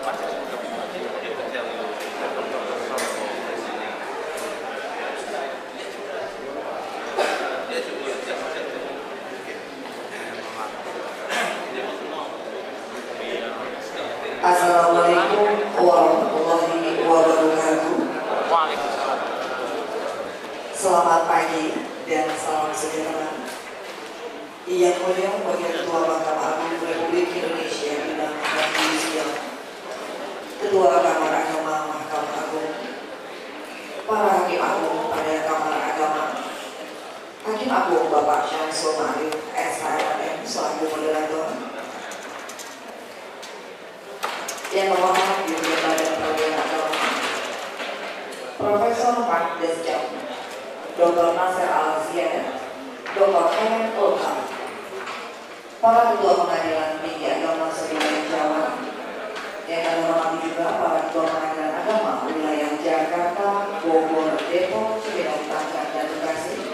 Assalamualaikum warahmatullahi wabarakatuh. Selamat pagi dan salam sejahtera. Yang mulia Wakil Ketua Mahkamah Agung Republik Indonesia Bidang Judisial, Ketua Kamar Agama Mahkamah Agung, para Hakim Agung pada Kamar Agama, Hakim Agung Bapak Syamsul Ma'arif SHMM selaku moderator, yang terhormat Dirjen Badan Peradilan Agama, Profesor Magdes Jam, Dr. Nasir Al-Ziyad, Dr. Kemen Ulham, para Ketua Pengadilan Tinggi Agama se-Wilayah Jawa, yang terhormat juga para Ketua Pengadilan Agama wilayah Jakarta, Bogor, Depok, Cibinong, Tangerang, dan Bekasi,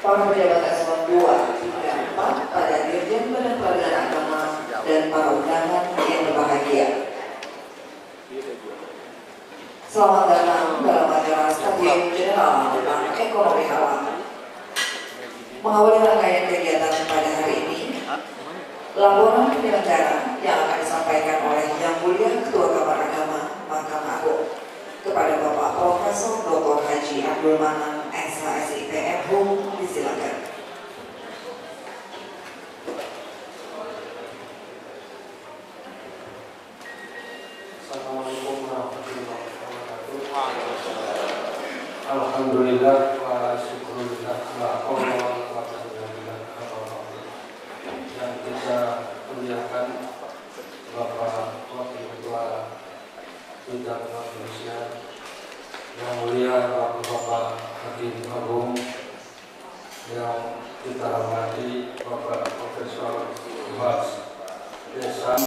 para pejabat eselon 2, 3, 4 pada Dirjen Badan Peradilan Agama, dan para undangan yang berbahagia. Selamat datang dalam acara Stadium General tentang Ekonomi Halal. Mengawali rangkaian kegiatan pada hari ini, laporan penyelenggara yang akan disampaikan oleh Yang Mulia Ketua Kamar Agama Mahkamah Agung kepada Bapak Profesor Dr. Haji Abdul Manan SHSIP MHum, disilakan. Assalamualaikum warahmatullahi wabarakatuh. Alhamdulillah wa syukurillah wa Allah wa alhamdulillah. Yang kita muliakan Bapak Wakil Ketua Bidang Indonesia, yang mulia Bapak Hakim Agung, yang kita hormati Bapak Profesor Mas Desam,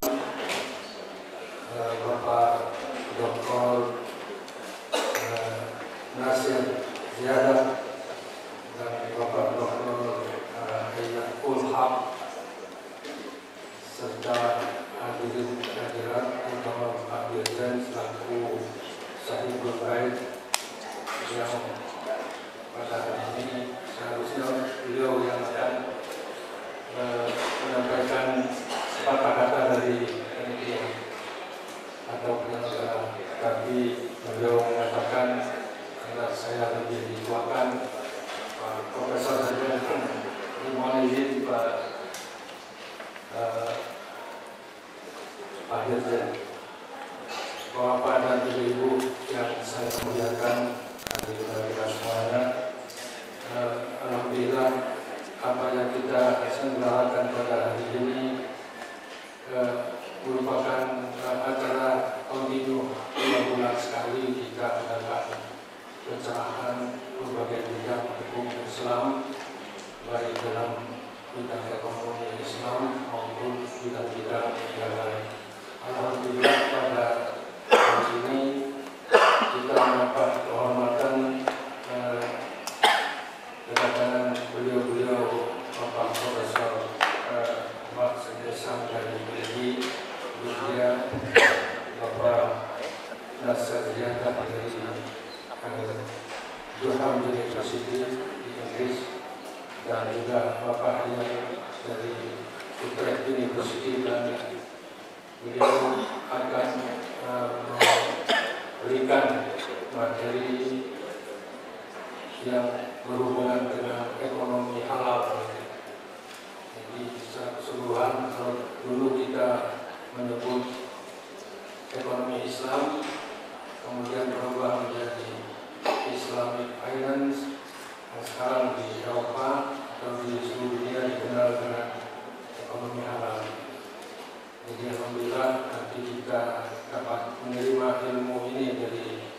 Bapak Dr. Nasir Ziyad, dan Bapak Dr. Hayat Ulham, serta hadirin hadirat, terutama Pak Dirjen selaku Sahibul Bait, yang pada hari ini seharusnya beliau yang akan menyampaikan sepatah kata dari panitia atau penyelenggara, tapi beliau mengatakan karena saya lebih dituakan, Pak Profesor saja mohon izin Pak Dirjen. Bapak dan Ibu yang saya muliakan, hadirin kita semuanya, alhamdulillah apa yang kita selenggarakan pada hari ini merupakan acara kontinu 2 bulan sekali kita mengadakan pencerahan berbagai bidang hukum Islam, baik dalam bidang ekonomi Islam maupun bidang-bidang yang lain. Alhamdulillah pada hari ini kita mendapat kehormatan kedatangan beliau-beliau Bapak Profesor Mas Desam dari BI, kemudian Bapak Nasir Ziyad dari Durham University di Inggris, dan juga Bapak Hayat dari Utrecht University, dan beliau akan memberikan materi yang berhubungan dengan ekonomi halal. Jadi secara keseluruhan, kalau dulu kita menyebut ekonomi Islam, kemudian berubah menjadi Islamic Finance, dan sekarang di Eropa atau di seluruh dunia dikenal dengan ekonomi halal. Jadi alhamdulillah nanti kita dapat menerima ilmu ini dari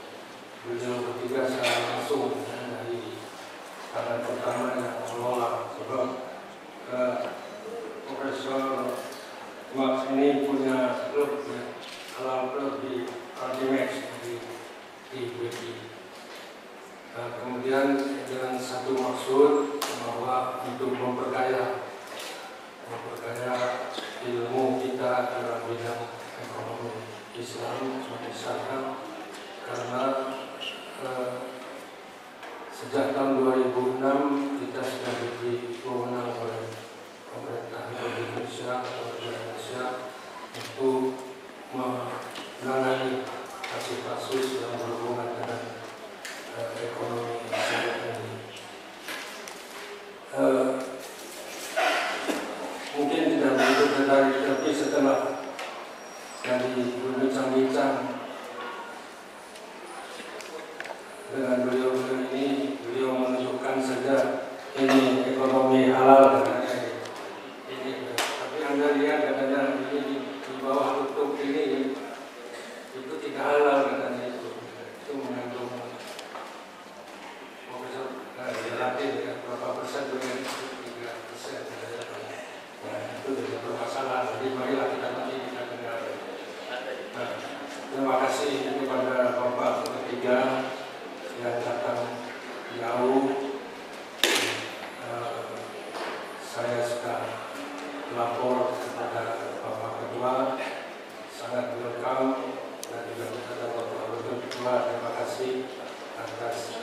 beliau bertiga secara langsung, dari tangan pertama yang mengelola, sebab Profesor Wax ini punya klub, halal klub di Artimex di BI. Kemudian dengan satu maksud bahwa untuk memperkaya ilmu kita dalam bidang ekonomi Islam sebagai syariah karena sejak tahun 2006 kita sudah diberi wewenang oleh pemerintah Republik Indonesia atau Indonesia untuk menangani kasus-kasus yang berhubungan dengan ekonomi syariah ini. Mungkin tidak begitu tertarik, tapi setelah dari berbincang-bincang dengan beliau ini, beliau menunjukkan saja ini ekonomi halal katanya ini. Tapi Anda lihat katanya ini di bawah tutup ini itu tidak halal katanya itu mengandung relatif dengan berapa persen dengan 3%. Nah, itu jadi bermasalah. Jadi marilah kita dengar. Nah, terima kasih kepada Bapak ketiga yang datang jauh. Saya sudah lapor kepada Bapak Ketua, sangat welcome, dan juga kepada Bapak Ketua, terima kasih atas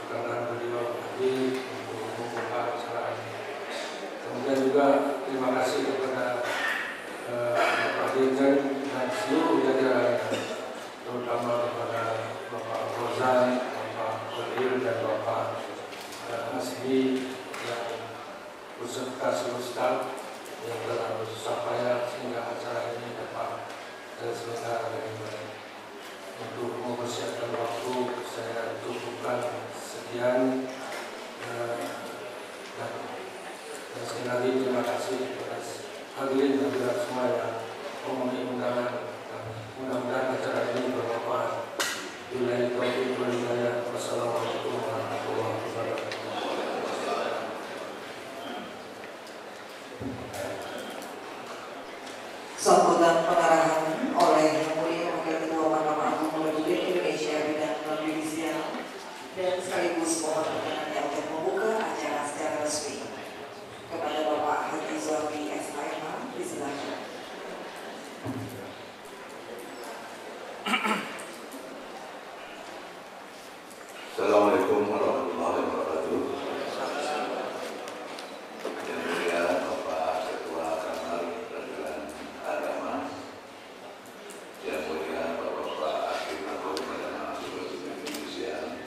perkenan beliau tadi untuk membuka acara ini. Kemudian juga terima kasih kepada Bapak Dirjen dan seluruh jajaran, terutama kepada Bapak Rozan, Kodir dan Bapak Asmi yang beserta seluruh staf yang telah bersusah payah sehingga acara ini dapat terselenggara dengan baik. Untuk mempersiapkan waktu saya cukupkan sekian dan sekali lagi terima kasih kepada hadirin dan juga semua yang memenuhi undangan. Mudah-mudahan acara ini bermanfaat. Billahi taufiq wal hidayah. Wassalamualaikum warahmatullahi wabarakatuh. Sambutan pengarahan oleh Yang Mulia Wakil Ketua Mahkamah Agung Republik Indonesia bidang non-judisial dan sekaligus mohon perkenannya untuk membuka acara secara resmi kepada Bapak Haji Zalmi SHM, disilakan. Assalamualaikum warahmatullahi wabarakatuh. Yang mulia Bapak Ketua Kamar Peradilan Agama, yang mulia Bapak Hakim Agung Mahkamah Agung Republik Indonesia,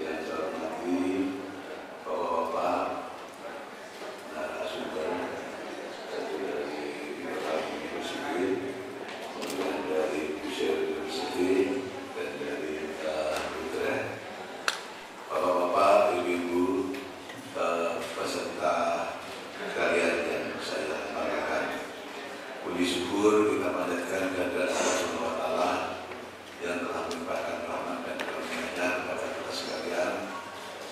yang saya hormati Bapak-bapak narasumber dari Universitas University, kemudian dari Bushel University dan dari Utrecht. Bapak-bapak, ibu-ibu, peserta sekalian yang saya banggakan, puji syukur kita panjatkan kehadirat Allah Subhanahu wa Ta'ala yang telah melimpahkan rahmat dan karunia-Nya kepada kita sekalian,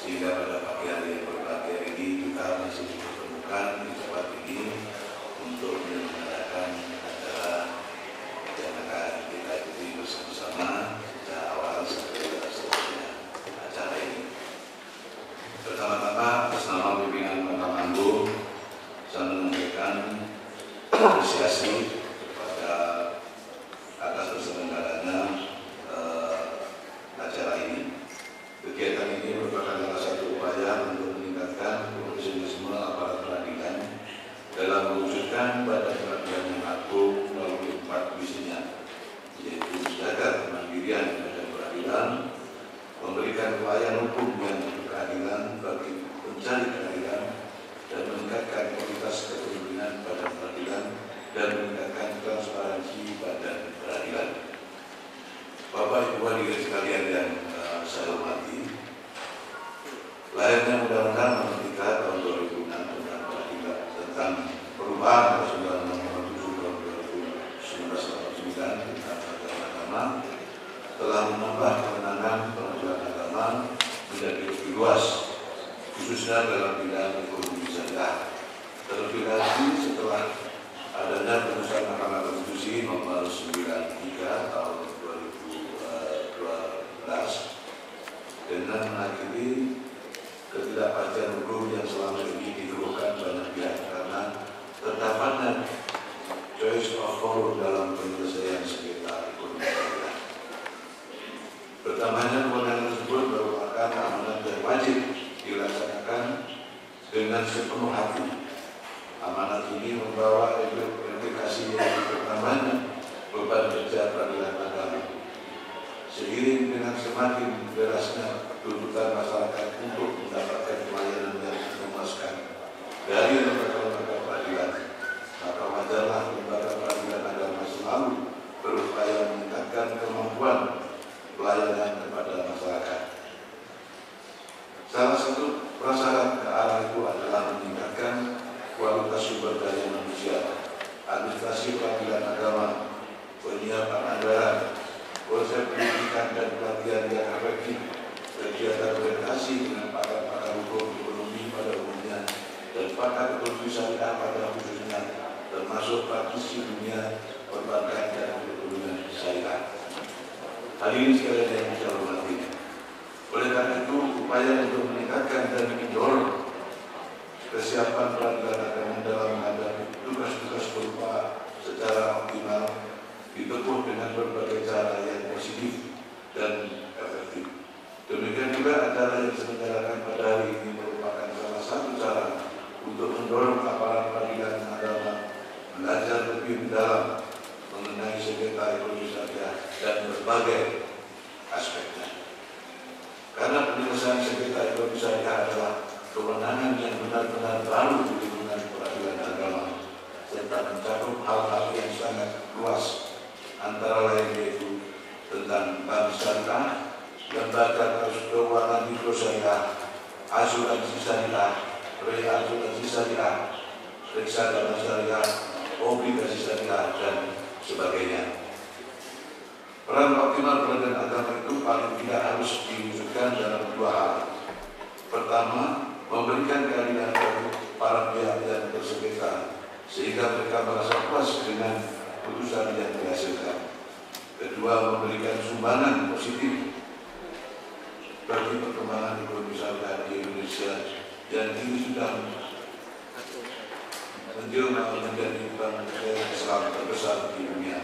sehingga pada pagi hari yang berbahagia ini kita masih dipertemukan di tempat ini untuk menyelenggarakan acara yang akan kita ikuti bersama-sama sejak awal sampai seterusnya acara ini. Pertama-tama, atas nama pimpinan Mahkamah Agung, saya menyampaikan apresiasi kepada atas terselenggaranya acara ini. Kegiatan ini merupakan salah satu upaya untuk meningkatkan profesionalisme aparat peradilan dalam mewujudkan badan peradilan yang agung melalui 4 visinya, yaitu menjaga kemandirian badan peradilan, memberikan pelayanan hukum yang berkeadilan bagi pencari keadilan, dan meningkatkan kualitas kepemimpinan badan peradilan dan meningkatkan transparansi badan peradilan. Bapak Ibu hadirin sekalian yang saya hormati, lahirnya Undang-Undang Nomor 3 Tahun 2006 tentang peradilan tentang perubahan Undang-Undang Nomor 7 Tahun 1989 tentang peradilan agama telah menambah kewenangan peradilan agama menjadi lebih luas, khususnya dalam bidang ekonomi syariah. Terlebih lagi setelah adanya putusan Mahkamah Konstitusi Nomor 93 Tahun 2012 dengan mengakhiri ketidakpastian hukum yang selama ini dikeluhkan banyak pihak karena terdapatnya choice of forum dalam penyelesaian sengketa dengan sepenuh hati. Amanat ini membawa implikasi yang pertamanya beban kerja peradilan agama. Seiring dengan semakin derasnya tuntutan masyarakat untuk mendapatkan pelayanan yang memuaskan dari lembaga-lembaga peradilan, maka wajarlah lembaga peradilan agama selalu berupaya meningkatkan kemampuan pelayanan kepada masyarakat. Salah satu prasyarat ke arah itu adalah meningkatkan kualitas sumber daya manusia, administrasi peradilan agama, penyiapan anggaran, konsep pendidikan dan pelatihan yang efektif, kegiatan orientasi dengan pakar-pakar hukum ekonomi pada umumnya dan pakar ekonomi syariah pada khususnya, termasuk praktisi dunia perbankan dan ekonomi syariah. Hadirin sekalian yang saya hormati, oleh karena itu upaya untuk meningkatkan dan mendorong kesiapan peradilan agama dalam menghadapi tugas-tugas berupa secara optimal ditempuh dengan berbagai cara yang positif dan efektif. Demikian juga acara yang diselenggarakan pada hari ini merupakan salah satu cara untuk mendorong aparat peradilan agama belajar lebih mendalam mengenai sengketa ekonomi syariah dan berbagai aspeknya. Karena penyelesaian sengketa ekonomi syariah adalah kewenangan yang benar-benar baru di lingkungan peradilan agama serta mencakup hal-hal yang sangat luas, antara lain yaitu tentang bank syariah, lembaga keuangan mikro syariah, asuransi syariah, reasuransi syariah, reksadana syariah, obligasi syariah, dan sebagainya. Peran optimal peradilan agama itu paling tidak harus diwujudkan dalam dua hal. Pertama, memberikan keadilan bagi para pihak yang bersengketa sehingga mereka merasa puas dengan putusan yang dihasilkan. Kedua, memberikan sumbangan positif bagi perkembangan ekonomi syariah di Indonesia yang ini sudah menjelma menjadi bank Islam terbesar di dunia.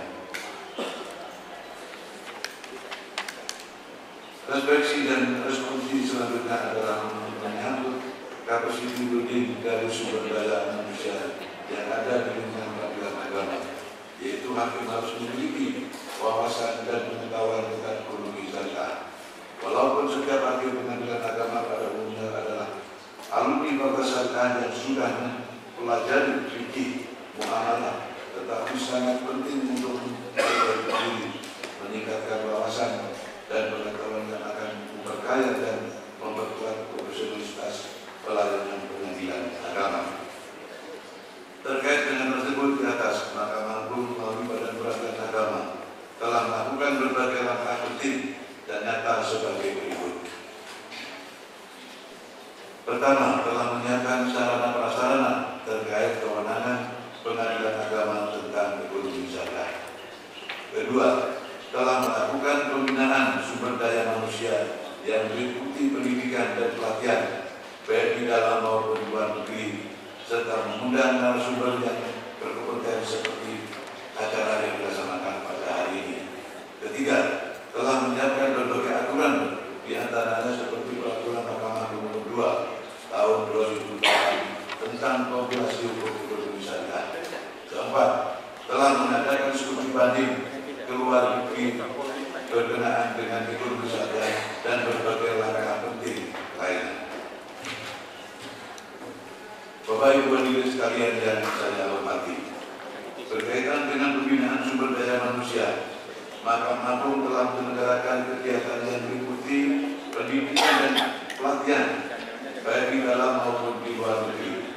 Refleksi dan responsif selanjutnya adalah menyambut kapasiti building dari sumber daya manusia yang ada di lingkungan peradilan agama, yaitu hakim harus memiliki wawasan dan pengetahuan tentang ekonomi syariah. Walaupun setiap hakim pengadilan agama pada umumnya adalah alumni fakultas syariah yang sudah mempelajari fikih muamalah, tetapi sangat penting untuk memperbaiki diri, meningkatkan wawasan dan pengetahuan yang akan memperkaya dan memperkuat profesionalitas pelayanan pengadilan agama. Terkait dengan tersebut di atas, Mahkamah Agung melalui Badan Peradilan Agama telah melakukan berbagai langkah penting dan nyata sebagai berikut. Pertama, telah menyiapkan sarana prasarana terkait kewenangan pengadilan agama tentang ekonomi syariah. Kedua, telah melakukan pembinaan sumber daya manusia yang meliputi pendidikan dan pelatihan baik di dalam maupun di luar negeri, serta mengundang narasumber yang berkompeten seperti acara yang dilaksanakan pada hari ini. Ketiga, telah menyiapkan berbagai aturan, di antaranya seperti peraturan Mahkamah Agung Nomor 2 Tahun 2004 tentang kompilasi hukum ekonomi syariah. Keempat, telah mengadakan studi banding keluar negeri berkenaan dengan ekonomi syariah dan berbagai langkah penting lainnya. Bapak Ibu hadirin sekalian yang saya hormati, berkaitan dengan pembinaan sumber daya manusia, Mahkamah Agung telah menyelenggarakan kegiatan yang meliputi pendidikan dan pelatihan baik di dalam maupun di luar negeri.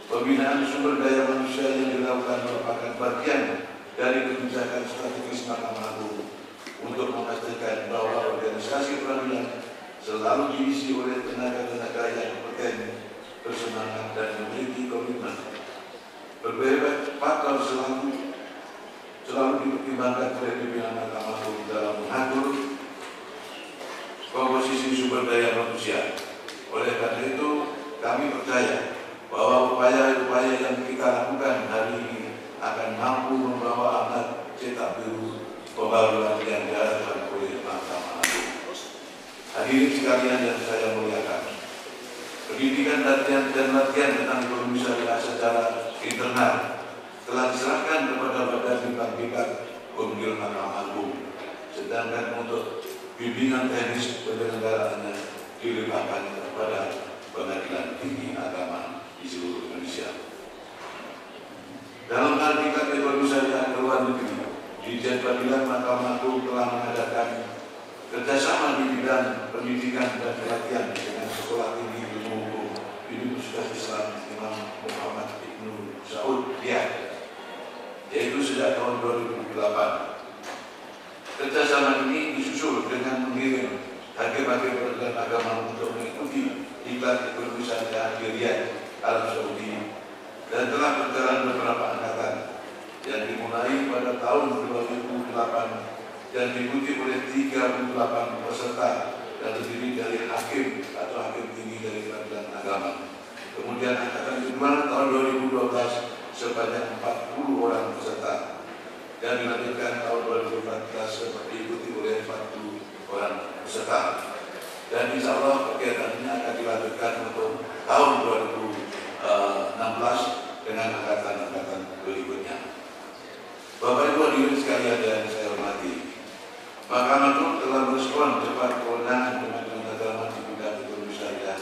Pembinaan sumber daya manusia yang dilakukan merupakan bagian dari kebijakan strategis Mahkamah Agung untuk memastikan bahwa organisasi peradilan selalu diisi oleh tenaga-tenaga yang kompeten, bersemangat, dan memiliki komitmen. Berbagai faktor selalu dipertimbangkan oleh pimpinan Mahkamah Agung dalam mengatur komposisi sumber daya manusia. Oleh karena itu, kami percaya bahwa upaya-upaya yang kita lakukan hari ini akan mampu membawa amanat cetak biru pembaruan yang diharapkan oleh Mahkamah Agung. Hadirin sekalian yang saya muliakan, pendidikan dan latihan tentang ekonomi syariah secara internal telah diserahkan kepada Badan Bimbang Pemilihan Mahkamah Agung, sedangkan untuk bimbingan teknis penyelenggaraannya dilimpahkan kepada Pengadilan Tinggi Agama di seluruh Indonesia. Dalam hal tingkat ekonomi syariah ke luar negeri, Dirjen Peradilan Mahkamah Agung telah mengadakan kerjasama di bidang pendidikan dan pelatihan dengan Sekolah Tinggi Ilmu Hukum Universitas Islam Imam Muhammad Ibnu Saud Riyadh, yaitu sejak tahun 2008. Kerjasama ini disusul dengan mengirim hakim-hakim peradilan agama untuk mengikuti diklat ekonomi syariah di Riyadh, Arab Saudi, dan telah berjalan beberapa angkatan yang dimulai pada tahun 2008 dan diikuti oleh 38 peserta dan terdiri dari hakim atau hakim tinggi dari peradilan agama. Kemudian angkatan kedua tahun 2012 sebanyak 40 orang peserta dan dilanjutkan tahun 2014 diikuti oleh 40 orang peserta. Dan insya Allah kegiatan ini akan dilanjutkan untuk tahun 2016 dengan angkatan-angkatan berikutnya. Bapak Ibu hadirin sekalian yang saya hormati, Mahkamah Agung telah merespon cepat kewenangan Kementerian Agama di bidang ekonomi syariah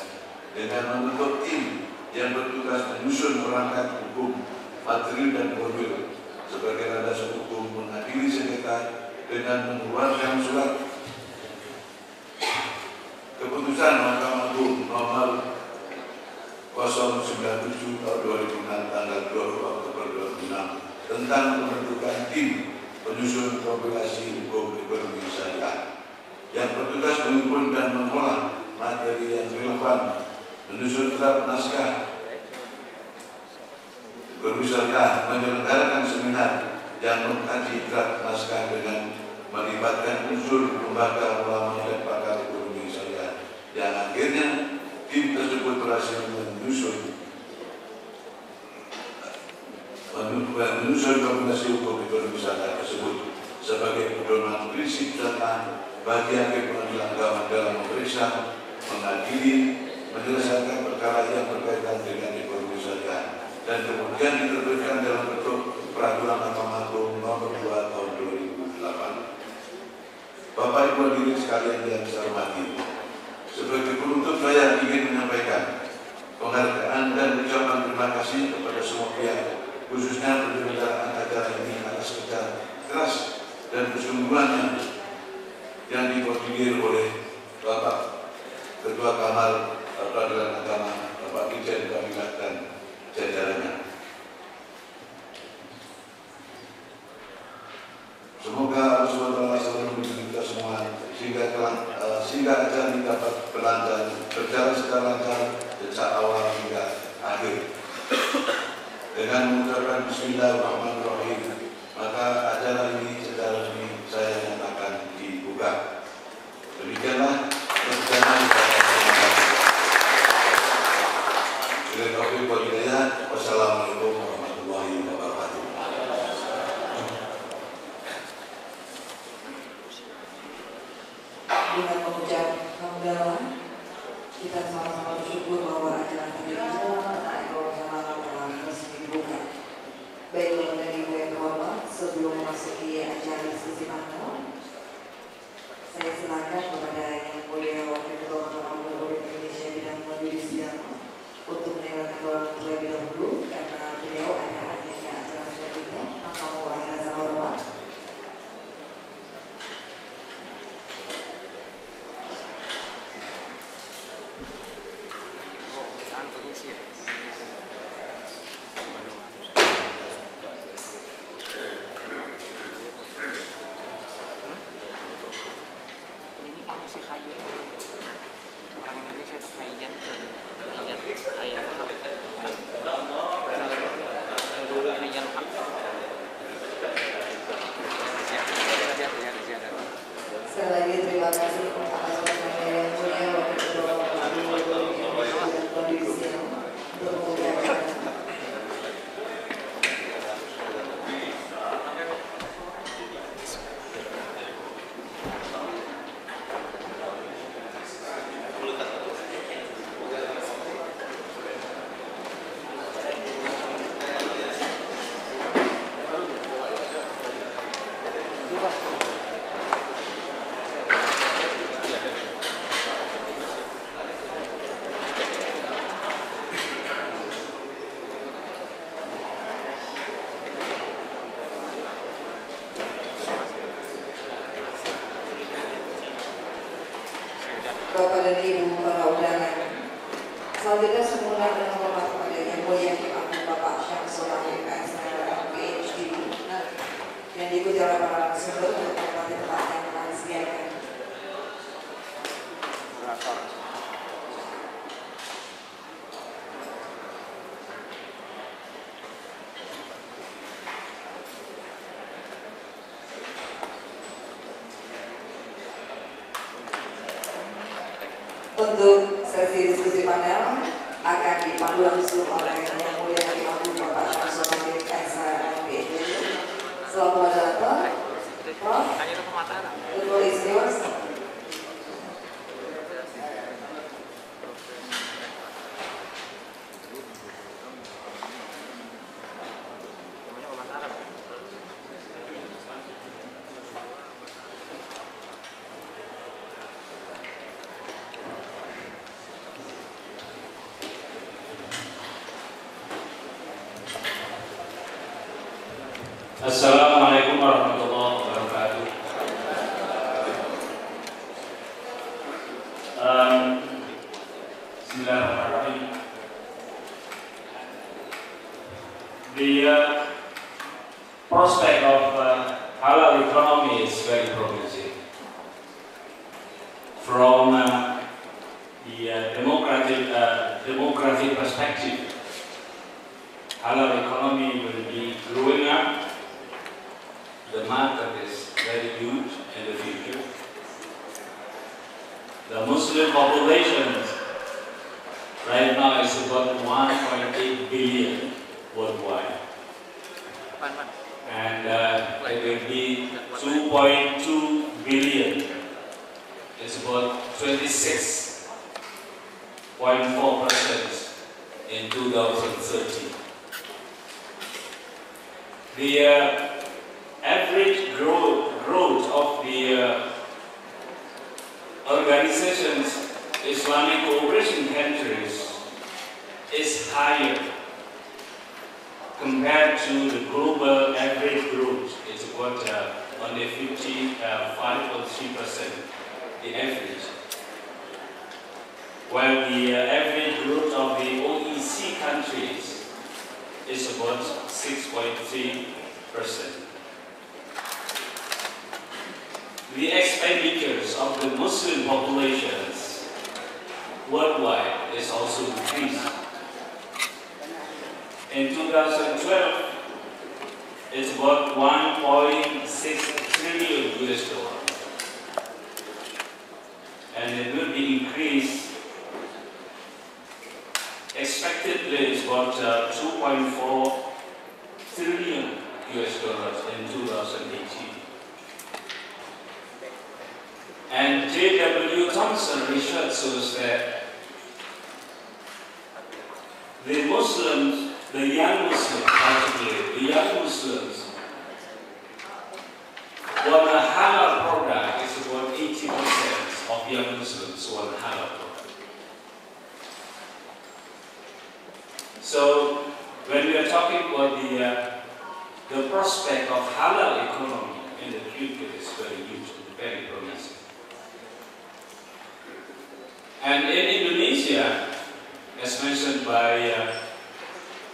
dengan membentuk tim yang bertugas menyusun perangkat hukum, materi dan formil sebagai landasan hukum mengadili sengketa dengan mengeluarkan surat keputusan Mahkamah Agung nomor 097 tahun 2006 tanggal 20 Oktober 2006 tentang pembentukan tim penyusun kompilasi hukum ekonomi syariah yang bertugas menghimpun dan mengolah materi yang relevan, menyusun draft naskah ekonomi syariah, menyelenggarakan seminar yang mengkaji draft naskah dengan melibatkan unsur lembaga ulama dan pakar ekonomi syariah, yang akhirnya tim tersebut berhasil menyusun kombinasi hukum ekonomi syariah tersebut sebagai pedoman prinsip serta bagi hakim pengadilan agama dalam memeriksa, mengadili, menyelesaikan perkara yang berkaitan dengan ekonomi syariah, dan kemudian diterbitkan dalam bentuk peraturan Mahkamah Agung nomor 2 tahun 2008. Bapak Ibu hadirin sekalian yang saya hormati, sebagai penutup saya ingin menyampaikan penghargaan dan ucapan terima kasih kepada semua pihak, khususnya penyelenggaraan acara ini atas kerja keras dan kesungguhannya yang dikoordinir oleh Bapak Ketua Kamar Peradilan Agama, Bapak Dirjen Peradilan dan jajarannya. Semoga Allah SWT selalu memberi kita semua sehingga acara ini dapat berjalan secara lancar sejak awal hingga akhir. Dengan mengucapkan Bismillahirrahmanirrahim, maka acara ini secara resmi saya nyatakan dibuka. Demikianlah rencana Wassalamualaikum warahmatullahi wabarakatuh. Dengan mengucap hamdalah, kita sama-sama bersyukur bahwa acara tadi telah resmi dibuka. Baik Bapak dan Ibu yang terhormat, sebelum memasuki acara diskusi panel, saya silakan kepada Yang Mulia Wakil Ketua Mahkamah Agung Republik Indonesia Bidang Majelis Sidang untuk menyampaikan dan Ibu para undangan. Selanjutnya semula dengan hormat kepada Yang Mulia Hakim Agung Bapak Syamsul Amin SNM PhD yang diikuti oleh para narasumber untuk menempati tempat yang telah disediakan. Untuk sesi diskusi panel akan dipandu langsung oleh Yang Mulia Hakim Agung Bapak Syamsul Amin SNM PhD. Selamat moderator, Prof. The floor is yours. Assalamualaikum warahmatullahi wabarakatuh. Bismillahirrahmanirrahim. The prospect of halal economy is very promising. From the demographic perspective, halal economy will be growing up. The market is very huge in the future. The Muslim population right now is about 1.8 billion worldwide. And it will be 2.2 billion. It's about 26.4% in 2030. The average growth of the organizations, Islamic cooperation countries, is higher compared to the global average growth. It's about only 5.3%, the average. While the average growth of the OECD countries is about 6.3%. The expenditures of the Muslim populations worldwide is also increased. In 2012, it's about 1.6 trillion US dollars, and it will be increased. Expectedly, it's about 2.4 trillion US dollars in 2018. And J.W. Thompson research shows that the Muslims, the young Muslims, particularly the young Muslims, want a halal product is about 80% of young Muslims want halal product. So when we are talking about the prospect of halal economy in the future is very huge and very promising. And in Indonesia, as mentioned by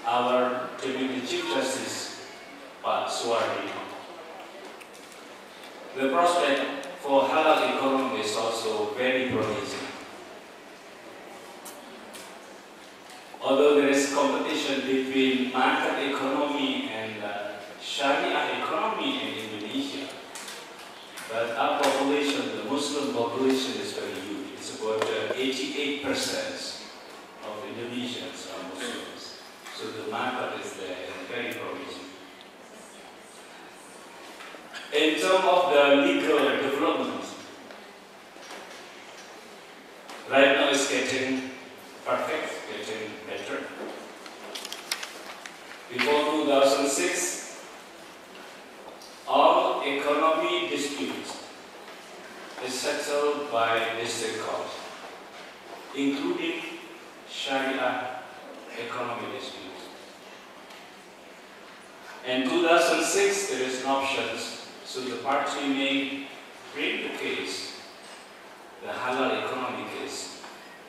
our Deputy Chief Justice, Pak Suwardi, the prospect for halal economy is also very promising. Although there is competition between market economy and Sharia economy in Indonesia, but our population, the Muslim population, is very huge. It's about 88% of Indonesians are Muslims. So the market is there and very promising. In terms of the legal development, right now it's getting perfect, getting better. Before 2006, all economy disputes is settled by district court, including Sharia economy disputes. In 2006, there is an option, so the party may bring the case the halal economy case,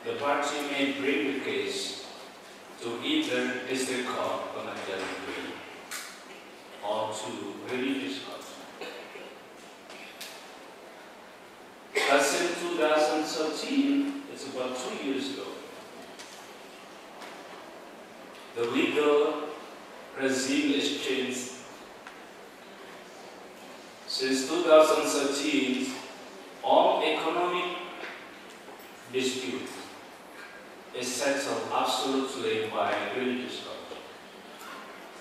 the party may bring the case to either district court, Pengadilan Negeri, or to religious court. But since 2013, it's about 2 years ago, the legal regime is changed. Since 2013, all economic dispute is settled absolutely by religious court.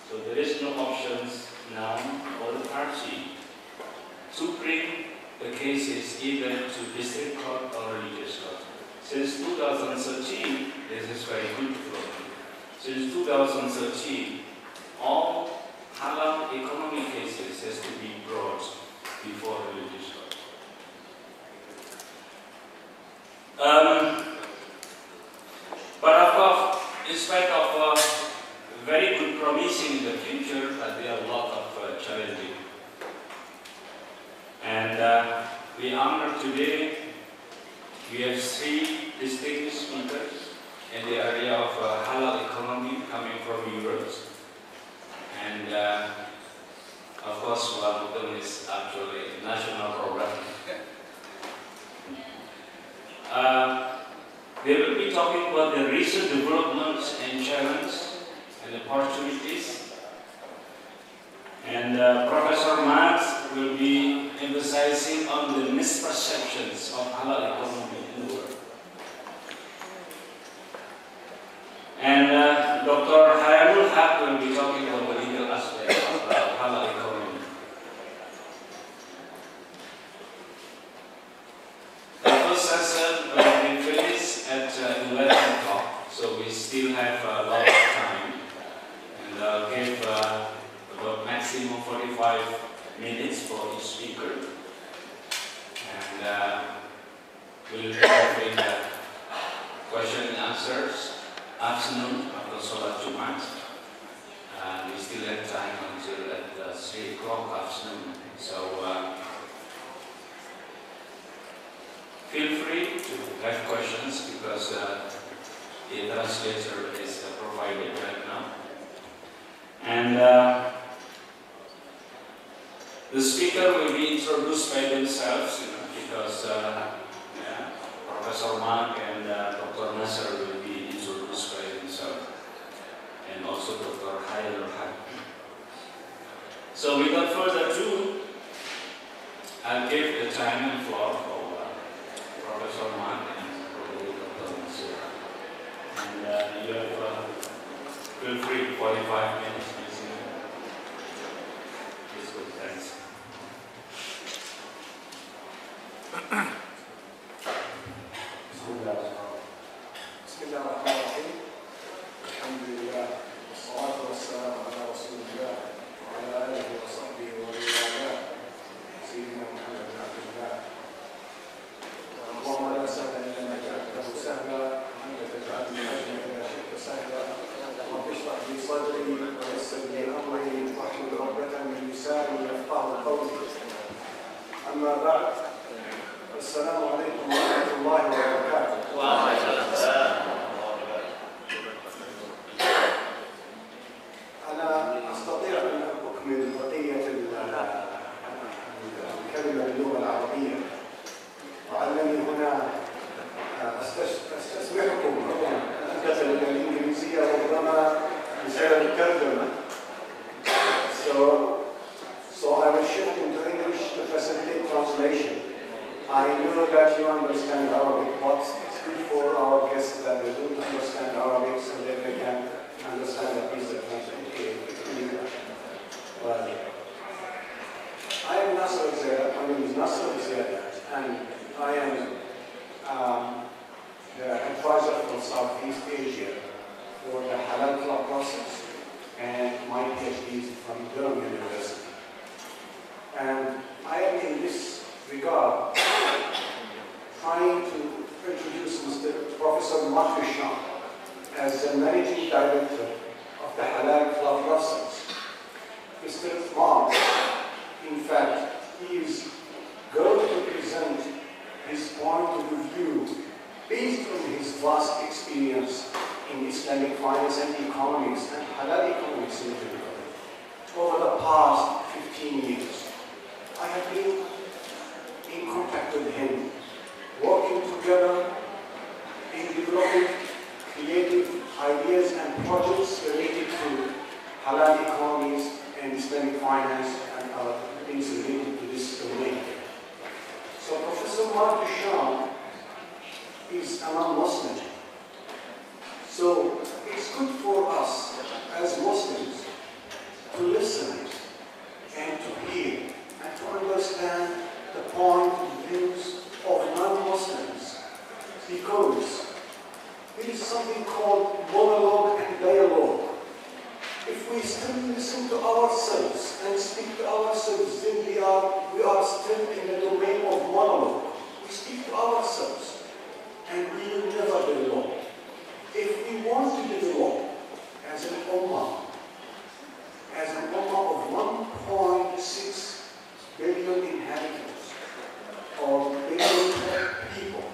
So there is no options now for the party to bring the cases either to district court or religious court. Since 2013, this is very good for me. Since 2013, all halal economic cases has to be brought before religious court. But of course, in spite of very good promising in the future, but there are a lot of challenges. And we honor today, we have 3 distinguished speakers in the area of halal economy coming from Europe. And of course, one of them is actually a national program. They will be talking about the recent developments and challenges and opportunities. And Professor Matt will be emphasizing on the misperceptions of halal economy in the world. And Dr. Hayamul Haq will be talking about the legal aspect of halal economy. The first session will be finished at 11 o'clock, so we still have a lot of time. And I'll give about maximum 45 minutes for each speaker. And we'll have in question and answers afternoon after Salat Jumat. We still have time until at 3 o'clock afternoon. So feel free to have questions because the translator is provided right now. And the speaker will be introduced by themselves, because Professor Mark and Dr. Nasser will be introduced by themselves, and also Dr. Hayamul Haq. So without further ado, I'll give the time and floor for Professor Mark and probably Dr. Nasser. And you have, feel free, 45 minutes. Thanks. Bismillahirrahmanirrahim. Alhamdulillah. Wassalatu wassalamu ala Rasulillah wa ala alihi wa sahbihi wa ala Sayyidina Muhammad bin Abdullah. Allahumma la sahla illa ma ja'altahu sahla wa anta taj'alu al-hazna idha shi'ta sahla. Rabbi ishrah li sadri wa yassir li amri wahlul 'uqdatan min lisani yafqahu qawli. Amma ba'd. السلام عليكم ورحمة الله وبركاته. وعليكم السلام. أنا أستطيع أن أكمل بقية الكلمة باللغة العربية، وأنني هنا أستسمحكم أنتقل إلى الإنجليزية ربما بسبب الترجمة. So I will shift into English to facilitate translation. I know that you understand Arabic, but it's good for our guests that they don't understand Arabic so that they can understand the piece of English. Well, I am Nasser Zia, my name is Nasser Zia, and I am the advisor for Southeast Asia for the Halal Club process, and my PhD is from Durham University. And I am in this regard trying to introduce Mr. Professor Mark Hisham as the Managing Director of the Halal Club Brussels. Mr. Mark, in fact, he is going to present his point of Islamic finance and economics and halal economics in general over the past 15 years. I have been in contact with him, working together in developing creative ideas and projects related to halal economies and Islamic finance and other things related to this domain. So Professor Mark Duchamp is a non-Muslim. So it's good for us as Muslims to listen and to hear and to understand the point of views of non-Muslims, because there is something called monologue and dialogue. If we still listen to ourselves and speak to ourselves, then we are still in the domain of monologue. We speak to ourselves and we will never develop. If we want to develop as an ummah of 1.6 billion inhabitants or billion people,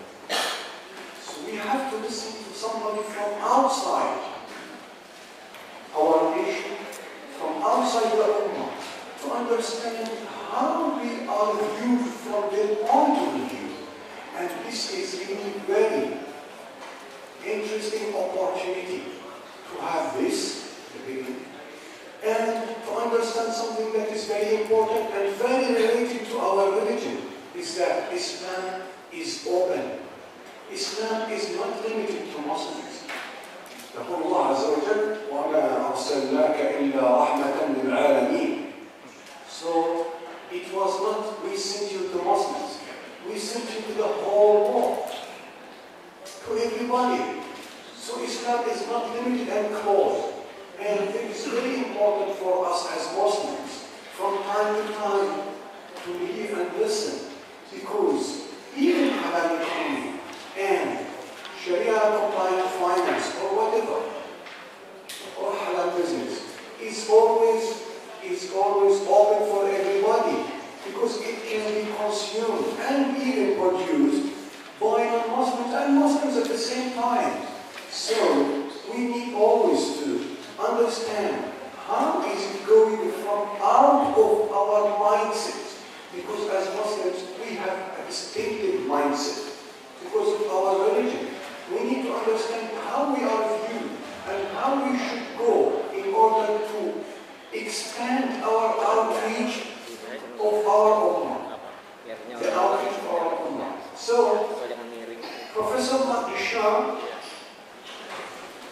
so we have to listen to somebody from outside our nation, from outside the ummah, to understand how we are viewed from their point of view. And this is really very interesting opportunity to have this beginning and to understand something that is very important and very related to our religion, is that Islam is open. Islam is not limited to Muslims. يقول الله عز وجل وما أرسلناك إلا رحمة للعالمين. So it was not we sent you to Muslims, we sent you to the whole world, to everybody. So Islam is not limited and closed. And it is very important for us as Muslims from time to time to live and listen, because even halal economy and Sharia compliant finance or whatever, or halal business, is always open for everybody, because it can be consumed and even produced by non-Muslims and Muslims at the same time. So we need always to understand how is it going from out of our mindset, because as Muslims we have a distinctive mindset because of our religion. We need to understand how we are viewed and how we should go in order to expand our outreach of our ummah, the outreach of our ummah. So, Professor Mark Duchamp,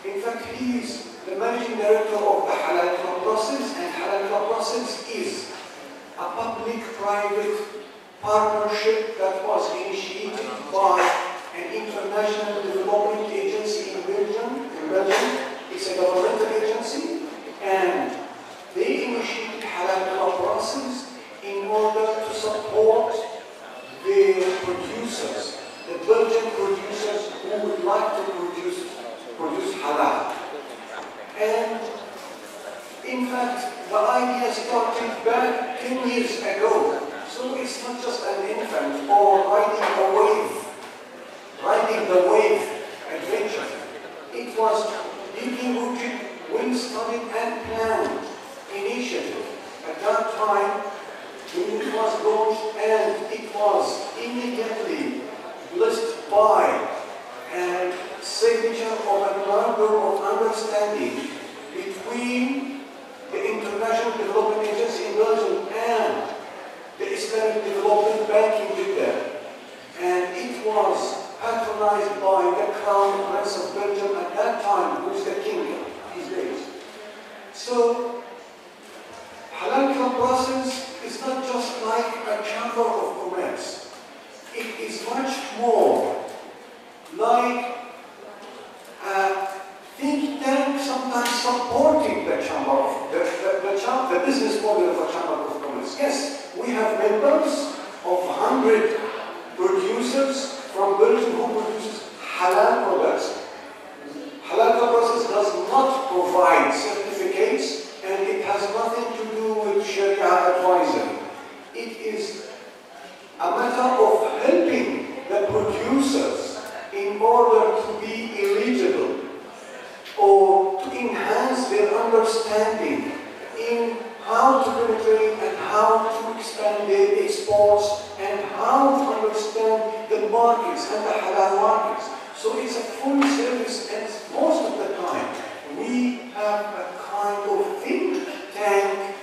in fact, he is the managing director of the Halal Club process, and Halal Club process is a public-private partnership that was initiated by an international development agency in Belgium. It's a governmental agency, and they initiated Halal Club process in order to support the producers, the Belgian producers who would like to produce halal. And in fact, the idea started back 10 years ago. So it's not just an infant or riding the wave adventure. It was deeply rooted, well-studied and planned initiative. At that time, when it was launched, and it was immediately blessed by and signature of a memorandum of understanding between the International Development Agency in Belgium and the Islamic Development Bank in Jeddah. And it was patronized by the Crown Prince of Belgium at that time, who is the king these days. So, Halal Club process is not just like a chamber of commerce. It is much more like a think tank, sometimes supporting the chamber of the business model of a chamber of commerce. Yes, we have members of 100 producers from Belgium who produces halal products. Halal Club process does not provide certificates, and it has nothing to do with Sharia advisory. It is a matter of helping the producers in order to be eligible or to enhance their understanding in how to penetrate and how to expand their exports and how to understand the markets and the halal markets. So it's a full service, and most of the time we have a kind of think tank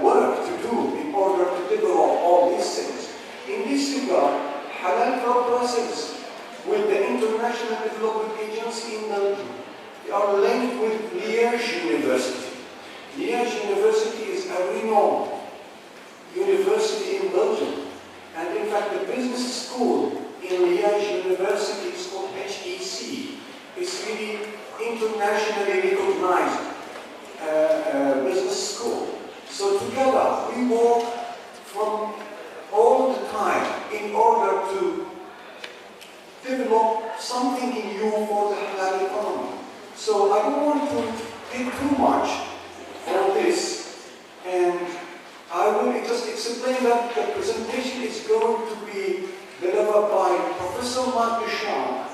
work to do in order to develop all these things. In this regard, halal processes with the International Development Agency in Belgium, they are linked with Liège University. Liège University is a renowned university in Belgium, and in fact the business school in Liège University is called HEC. It's really internationally recognized business school. So together we work from all the time in order to develop something new for the halal economy. So I don't want to take too much for this, and I will just explain that the presentation is going to be delivered by Professor Marc Deschamps,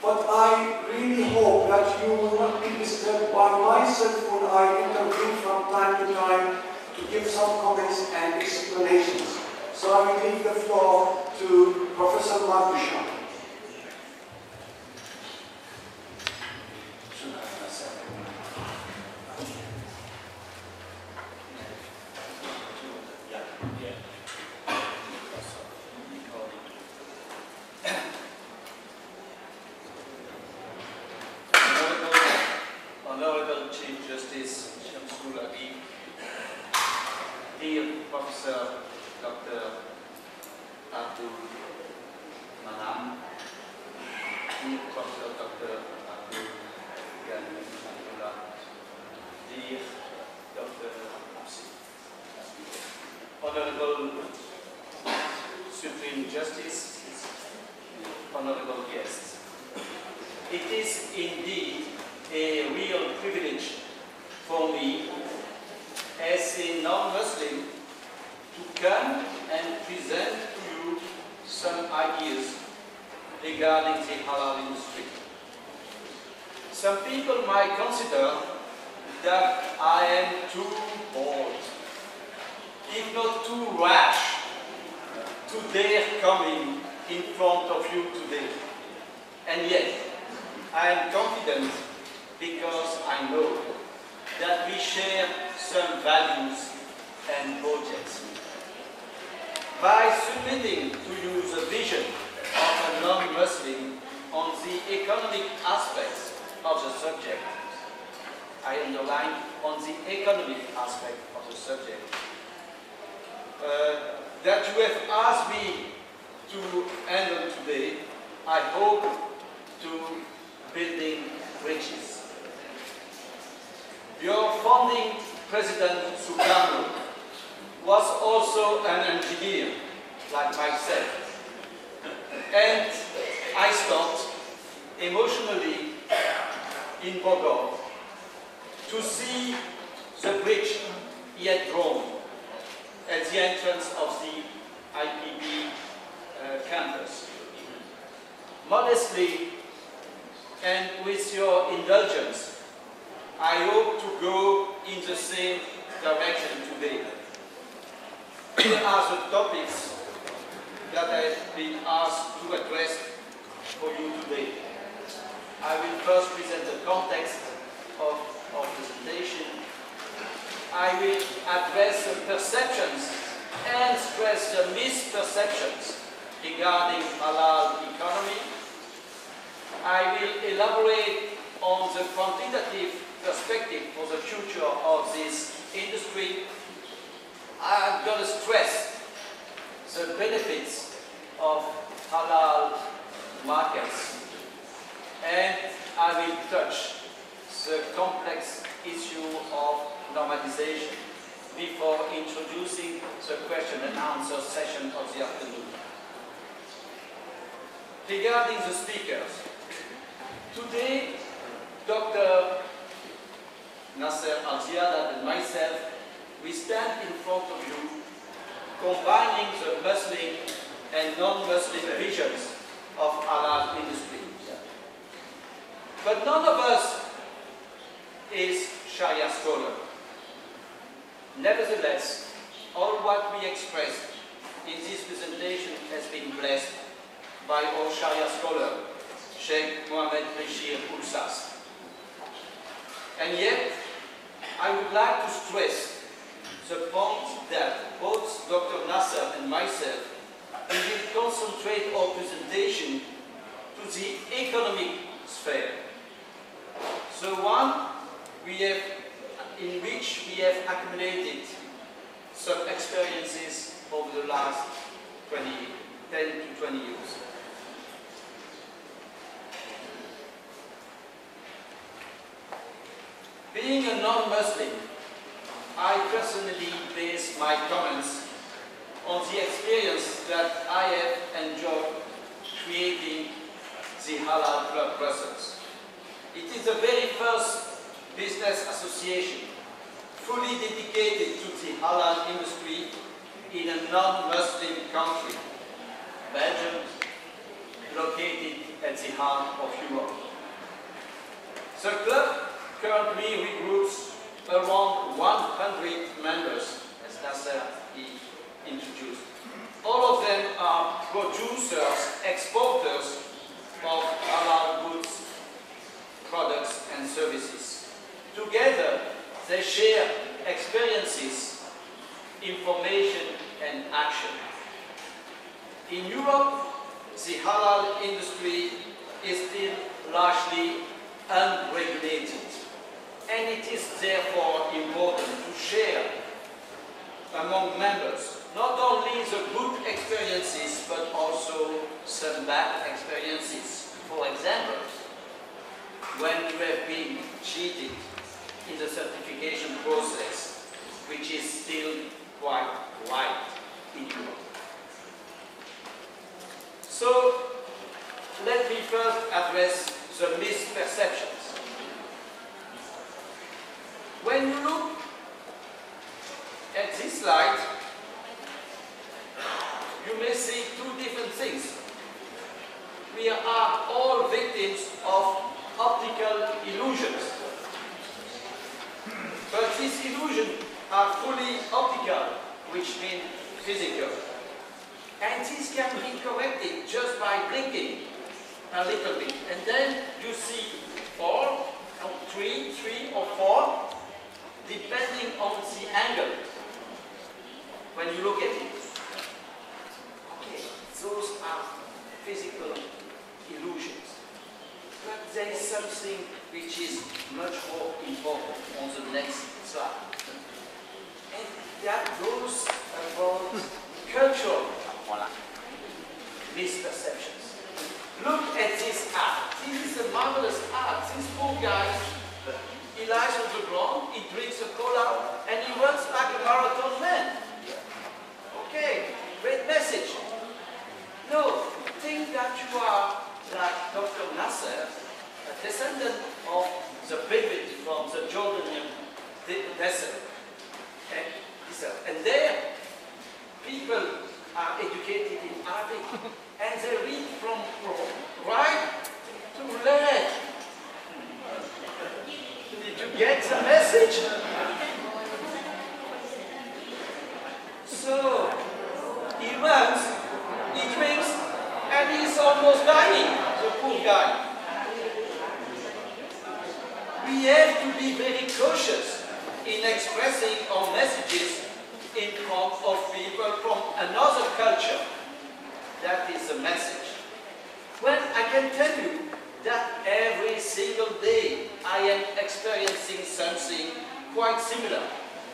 but I really hope that you will not be disturbed by myself when I intervene from time to time to give some comments and explanations. So I will leave the floor to Professor Marc Deschamps. Honorable Chief Justice Shamsul Habib, dear Professor Dr. Abdul Manam, dear Professor Dr. Abdul Ghani Abdullah, dear Dr. Absi, Honorable Supreme Justice, honorable guests. It is indeed a real privilege for me as a non-Muslim to come and present to you some ideas regarding the halal industry. Some people might consider that I am too bold, if not too rash, to dare coming in front of you today. And yet, I am confident because I know that we share some values and projects. By submitting to you the vision of a non-Muslim on the economic aspects of the subject, I underline on the economic aspect of the subject, that you have asked me to handle today, I hope to building bridges. Your founding President Sukarno was also an engineer, like myself. And I stopped emotionally in Bogor to see the bridge he had drawn at the entrance of the IPB campus. Modestly, and with your indulgence, I hope to go in the same direction today. Here are the topics that I have been asked to address for you today. I will first present the context of our presentation. I will address the perceptions and stress the misperceptions regarding halal economy. I will elaborate on the quantitative perspective for the future of this industry. I'm going to stress the benefits of halal markets, and I will touch the complex issue of normalization before introducing the question and answer session of the afternoon. Regarding the speakers, today Dr. Nasser Al-Ziadat and myself, we stand in front of you combining the Muslim and non-Muslim visions of halal industry. But none of us is Sharia scholar. Nevertheless, all what we expressed in this presentation has been blessed by our Sharia scholar, Sheikh Mohammed Bashir Ulsas. And yet, I would like to stress the point that both Dr. Nasser and myself will concentrate our presentation to the economic sphere. So one in which we have accumulated some experiences over the last 10 to 20 years. Being a non-Muslim, I personally base my comments on the experience that I have enjoyed creating the Halal Club Brussels. It is the very first business association fully dedicated to the halal industry in a non-Muslim country, Belgium, located at the heart of Europe. The club currently regroups around 100 members, as Nasser introduced. All of them are producers, exporters of halal goods, products and services. Together, they share experiences, information and action. In Europe, the halal industry is still largely unregulated, and it is therefore important to share among members not only the good experiences but also some bad experiences. For example, when you have been cheated in the certification process, which is still quite wide in Europe. So, let me first address the misperceptions. When you look at this slide, you may see two different things. We are all victims of optical illusions. But these illusions are fully optical, which means physical. And this can be corrected just by blinking a little bit. And then you see three or four, depending on the angle when you look at it. Okay, those are physical illusions. But there is something which is much more important on the next slide. And that goes about cultural misperceptions. Look at this art. This is a marvelous art. This poor guy, he lies on the ground, he drinks a cola, and he runs like a marathon man. Okay, great message. No, think that you are like Dr. Nasser, a descendant of the Bedouin from the Jordanian desert. Okay? And there, people are educated in Arabic, and they read from right to left. Did you get the message? So, he runs, he drinks, and he's almost dying, the poor guy. We have to be very cautious in expressing our messages in front of people from another culture. That is the message. Well, I can tell you that every single day I am experiencing something quite similar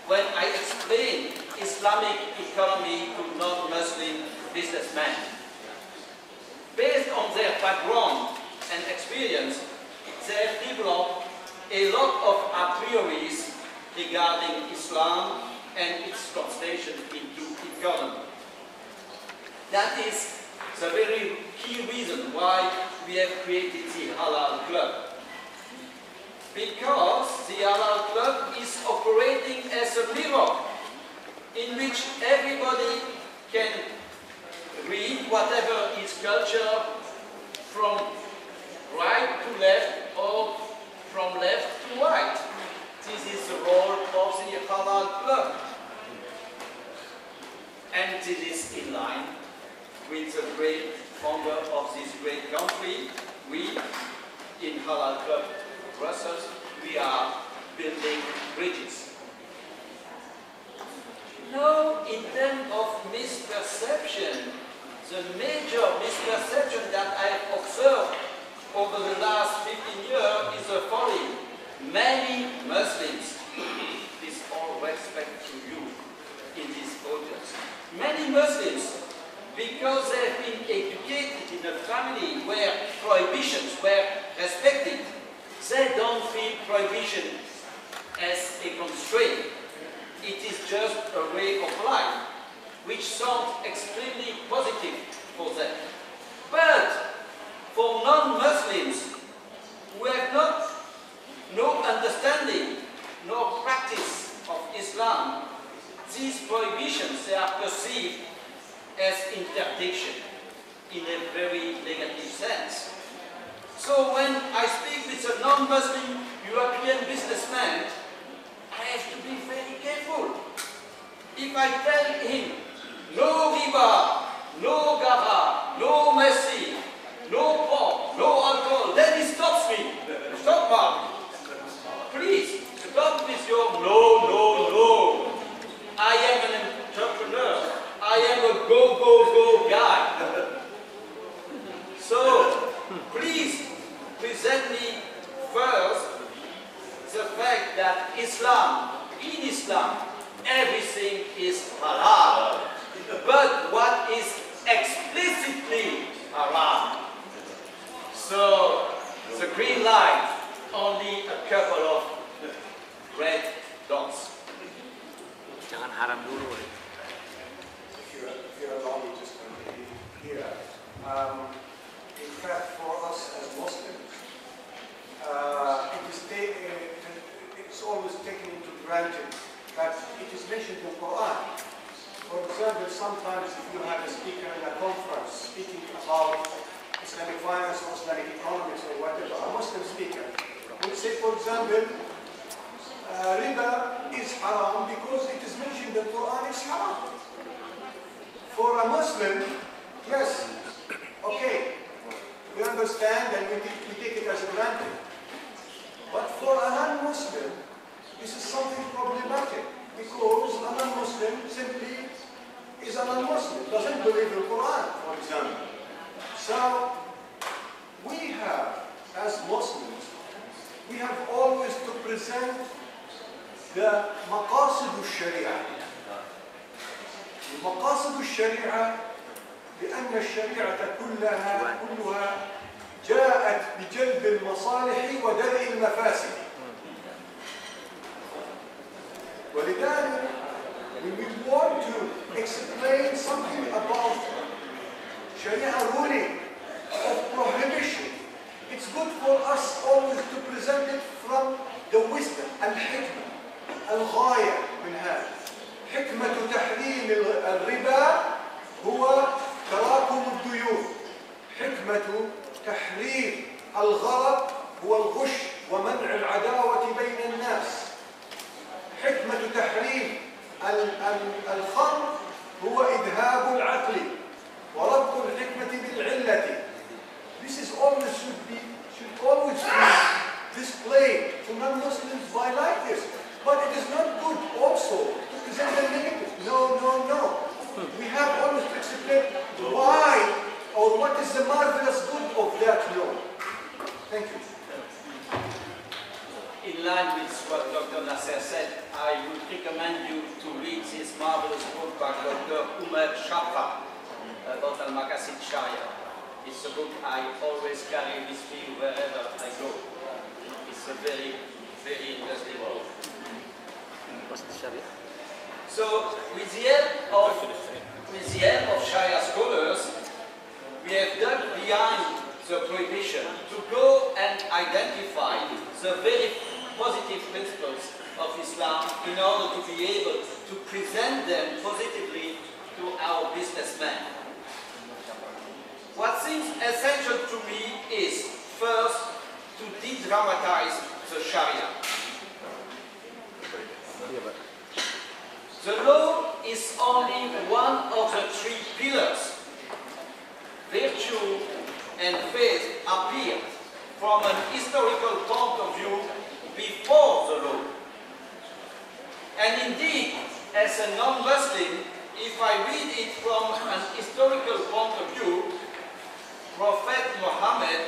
when I explain Islamic economy to non-Muslim businessmen. Based on their background and experience, they have developed a lot of a prioris regarding Islam and its translation into economy. That is the very key reason why we have created the Halal Club. Because the Halal Club is operating as a mirror in which everybody can read whatever is culture from right to left or from left to right. This is the role of the Halal Club. And this is in line with the great founder of this great country. We, in Halal Club Brussels, we are building bridges. Now, in terms of misperception, the major misperception that I have observed over the last 15 years is the following. Many Muslims, with all respect to you in this audience, many Muslims, because they have been educated in a family where prohibitions were respected, they don't feel prohibition as a constraint. It is just a way of life, which sounds extremely positive for them. But for non-Muslims who have no understanding nor practice of Islam, these prohibitions, they are perceived as interdiction in a very negative sense. So when I speak with a non-Muslim European businessman, I have to be very careful. If I tell him, no riba, no gara, no mercy, no pork, no alcohol, then he stops me. Stop, Mark. Please, stop with your no, no, no. I am an entrepreneur. I am a go, go, go guy. So, please present me first the fact that in Islam, everything is halal. But what is explicitly haram? So, the green light, only a couple of red dots. Jangan haram dulu. If you allow me just here. In fact, for us as Muslims, it's always taken into granted that it is mentioned in the Quran. For example, sometimes if you have a speaker in a conference speaking about Islamic finance or Islamic economics or whatever, a Muslim speaker would say, for example, riba is haram because it is mentioned in the Quran is haram. For a Muslim, yes, okay, we understand and we take it as granted. But for a non-Muslim, this is something problematic because a non-Muslim simply is a non-Muslim, doesn't believe in the Quran, for example. So, we have, as Muslims, we have always to present the maqasid al-Sharia. مقاصد الشريعة لأن الشريعة كلها جاءت بجلب المصالح ودرء المفاسد. ولذلك when we want to explain something about Sharia ruling of prohibition, it's good for us always to present it from the wisdom, الحكمة, الغاية من هذا. حكمة تحريم الربا هو تراكم الديون. حكمة تحريم الغرض هو الغش ومنع العداوة بين الناس. حكمة تحريم الخمر هو إذهاب العقل وربط الحكمة بالعلة. This is always should always be displayed to non-Muslims by like this. But it is not good also to present the negative. No, no, no. We have always to explain why or what is the marvelous good of that law. Thank you. In line with what Dr. Nasser said, I would recommend you to read this marvelous book by Dr. Umar Shafa about Al-Maqasid Sharia. It's a book I always carry with me wherever I go. It's a very, very interesting book. So, with the help of Sharia scholars, we have dug behind the prohibition to go and identify the very positive principles of Islam in order to be able to present them positively to our businessmen. What seems essential to me is, first, to de-dramatize the Sharia. The law is only one of the three pillars. Virtue and faith appear from an historical point of view before the law. And indeed, as a non-Muslim, if I read it from an historical point of view, Prophet Muhammad,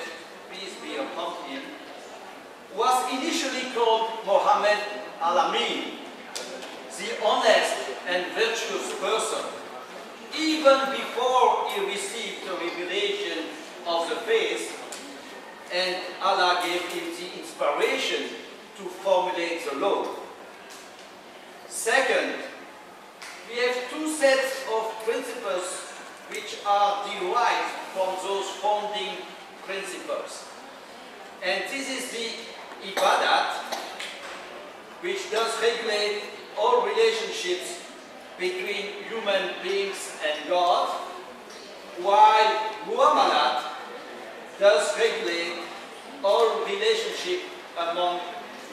peace be upon him, was initially called Muhammad al-Amin, the honest and virtuous person, even before he received the revelation of the faith, and Allah gave him the inspiration to formulate the law. Second, we have two sets of principles which are derived from those founding principles. And this is the ibadat, which does regulate all relationships between human beings and God, while muamalat does regulate all relationship among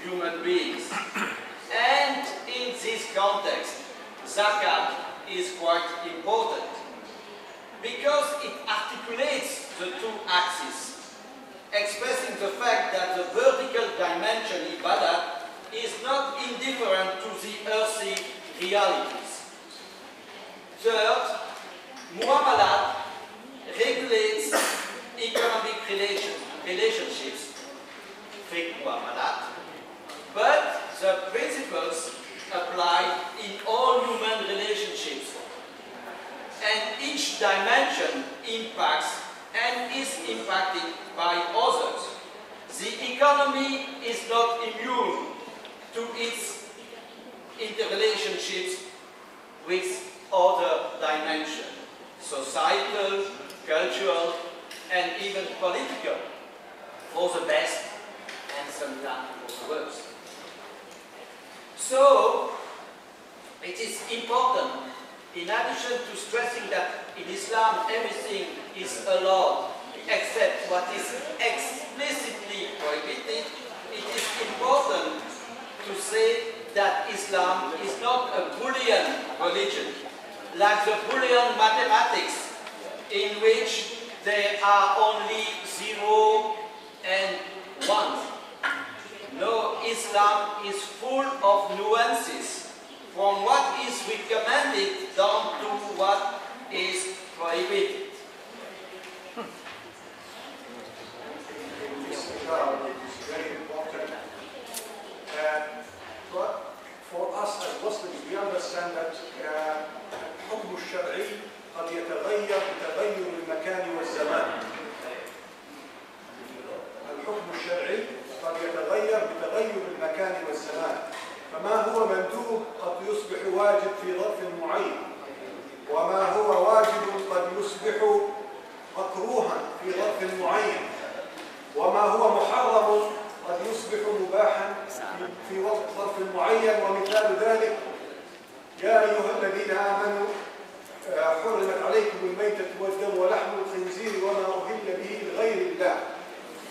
human beings. And in this context, zakat is quite important because it articulates the two axes, expressing the fact that the vertical dimension ibadat is not indifferent to the earthly realities. Third, muamalat regulates economic relationships, fiqh muamalat, but the principles apply in all human relationships, and each dimension impacts and is impacted by others. The economy is not immune to its interrelationships with other dimensions, societal, cultural, and even political, for the best and sometimes for the worst. So, it is important, in addition to stressing that in Islam everything is allowed except what is explicitly prohibited, it is important to say that Islam is not a Boolean religion, like the Boolean mathematics, in which there are only 0 and 1. No, Islam is full of nuances, from what is recommended down to what is prohibited. It's very important. But for us as Muslims, we understand that الحكم الشرعي قد يتغير بتغير المكان والزمان. الحكم الشرعي قد يتغير بتغير المكان والزمان. فما هو مندوب قد يصبح واجب في ظرف معين، وما هو واجب قد يصبح مكروها في ظرف معين، وما هو محرم قد يصبح مباحا في ظرف معين. ومثال ذلك: يا أيها الذين آمنوا حرمت عليكم الميتة والدم ولحم الخنزير وما أهل به لغير الله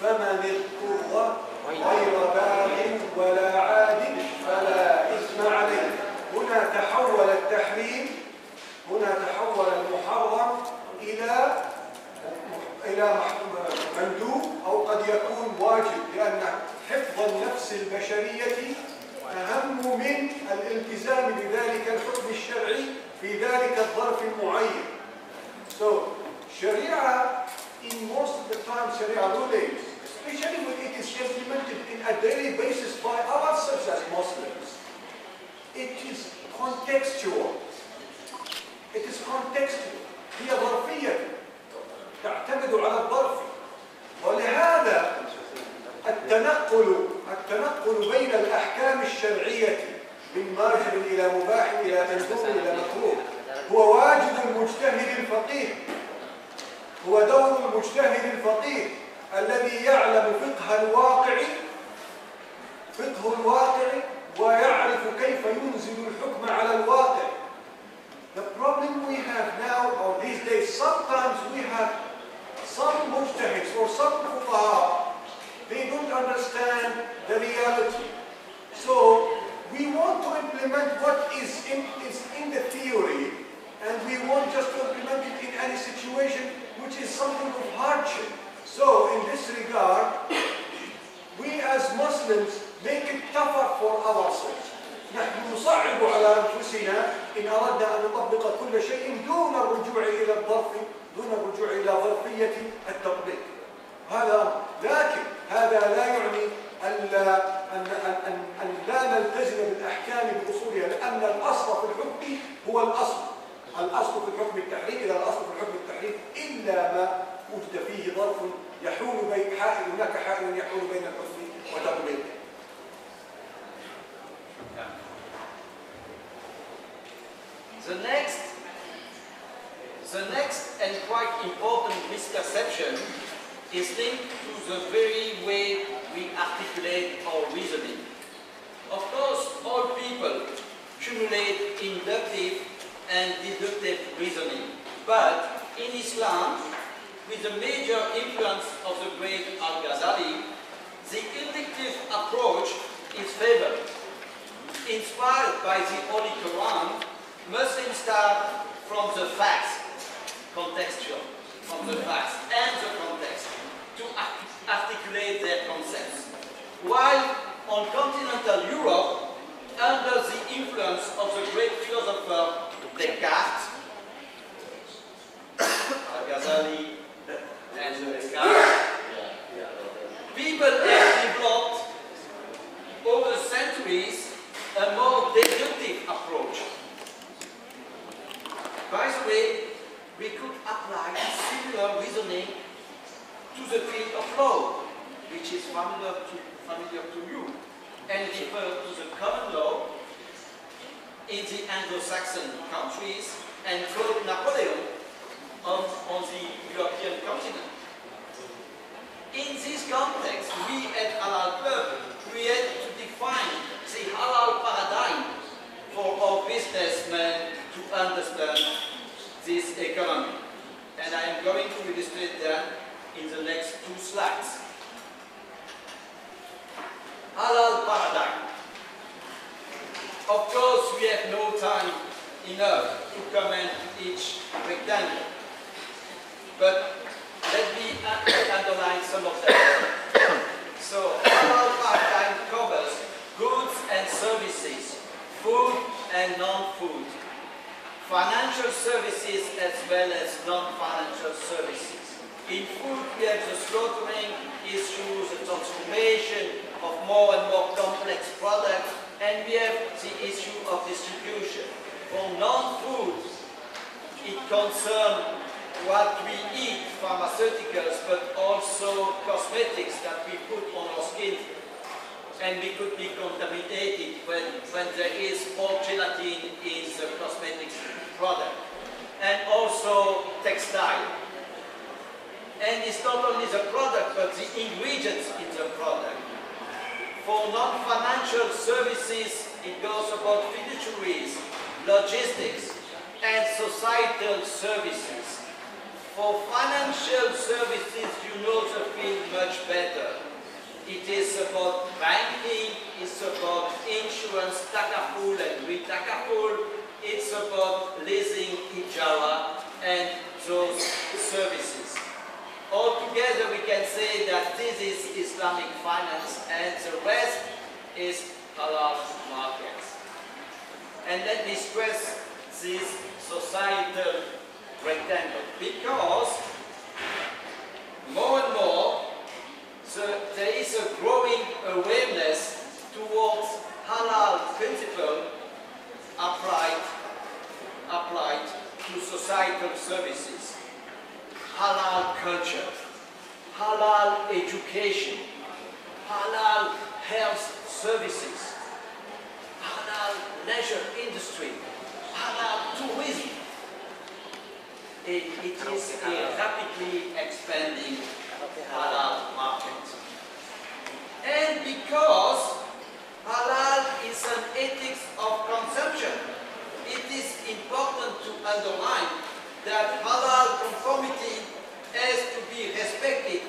فمن اضطر غير باغ ولا عاد فلا إثم عليه. هنا تحول التحريم، هنا تحول المحرم إلى مندوب أو قد يكون واجب، لأن حفظ النفس البشرية أهم من الالتزام بذلك الحكم الشرعي في ذلك الظرف المعين. So, Sharia, in most of the time, Sharia rulings, especially when it is implemented in a daily basis by ourselves as Muslims, it is contextual. It is contextual. هي ظرفية تعتمد على الظرف، ولهذا التنقل بين الأحكام الشرعية من واجب إلى مباح إلى مندوب إلى مكروه هو واجب المجتهد الفقيه، هو دور المجتهد الفقيه الذي يعلم فقه الواقع ويعرف كيف ينزل الحكم على الواقع. The problem we have now, or these days, sometimes we have some mujtahids or some fuqaha, they don't the reality. So we want to implement what is in the theory, and we want just to implement it in any situation which is something of hardship. So in this regard, we as Muslims make it tougher for ourselves. نحن نصعب على أنفسنا إن أردنا أن نطبق كل شيء دون الرجوع إلى دون الرجوع إلى ظرفية التطبيق. لكن هذا لا يعني أن لا نلتزم بالأحكام بأصولها، لأن الأصل في الحكم هو الأصل. الأصل في الحكم التحريم، إذا الأصل في الحكم التحريم إلا ما وجد فيه ظرف يحول بين هناك حائل يحول بين الحكم وتطبيقه. The next and quite important misperception is linked to the very way we articulate our reasoning. Of course, all people cumulate inductive and deductive reasoning, but in Islam, with the major influence of the great Al-Ghazali, the inductive approach is favored. Inspired by the Holy Quran, Muslims start from the facts, contextual, from the facts and the context, to articulate their concepts. While on continental Europe, under the influence of the great philosopher Descartes, Al-Ghazali and Descartes, people have developed over the centuries a more deductive approach. By the way, we could apply similar reasoning to the field of law, which is familiar to you, and refer to the common law in the Anglo-Saxon countries and Code Napoleon on the European continent. In this context, we at Halal Club create to define the halal paradigm for our businessmen to understand this economy. And I am going to illustrate that in the next 2 slides. Halal paradigm. Of course, we have no time enough to comment each rectangle, but let me underline some of them. So, halal paradigm covers goods and services, food and non-food, financial services as well as non-financial services. In food, we have the slaughtering issues, the transformation of more and more complex products, and we have the issue of distribution. For non-food, it concerns what we eat, pharmaceuticals, but also cosmetics that we put on our skin, and we could be contaminated when there is more gelatin in the cosmetics product, and also textile. And it's not only the product, but the ingredients in the product. For non-financial services, it goes about fiduciaries, logistics, and societal services. For financial services, you know the field much better. It is about banking, it's about insurance, takaful and re-takaful, it's about leasing, ijara, and those services. Altogether, we can say that this is Islamic finance and the rest is halal markets. And let me stress this societal rectangle, because more and more there is a growing awareness towards halal principle applied to societal services, halal culture, halal education, halal health services, halal leisure industry, halal tourism. It is a rapidly expanding halal market. And because halal is an ethics of consumption, it is important to underline that halal conformity has to be respected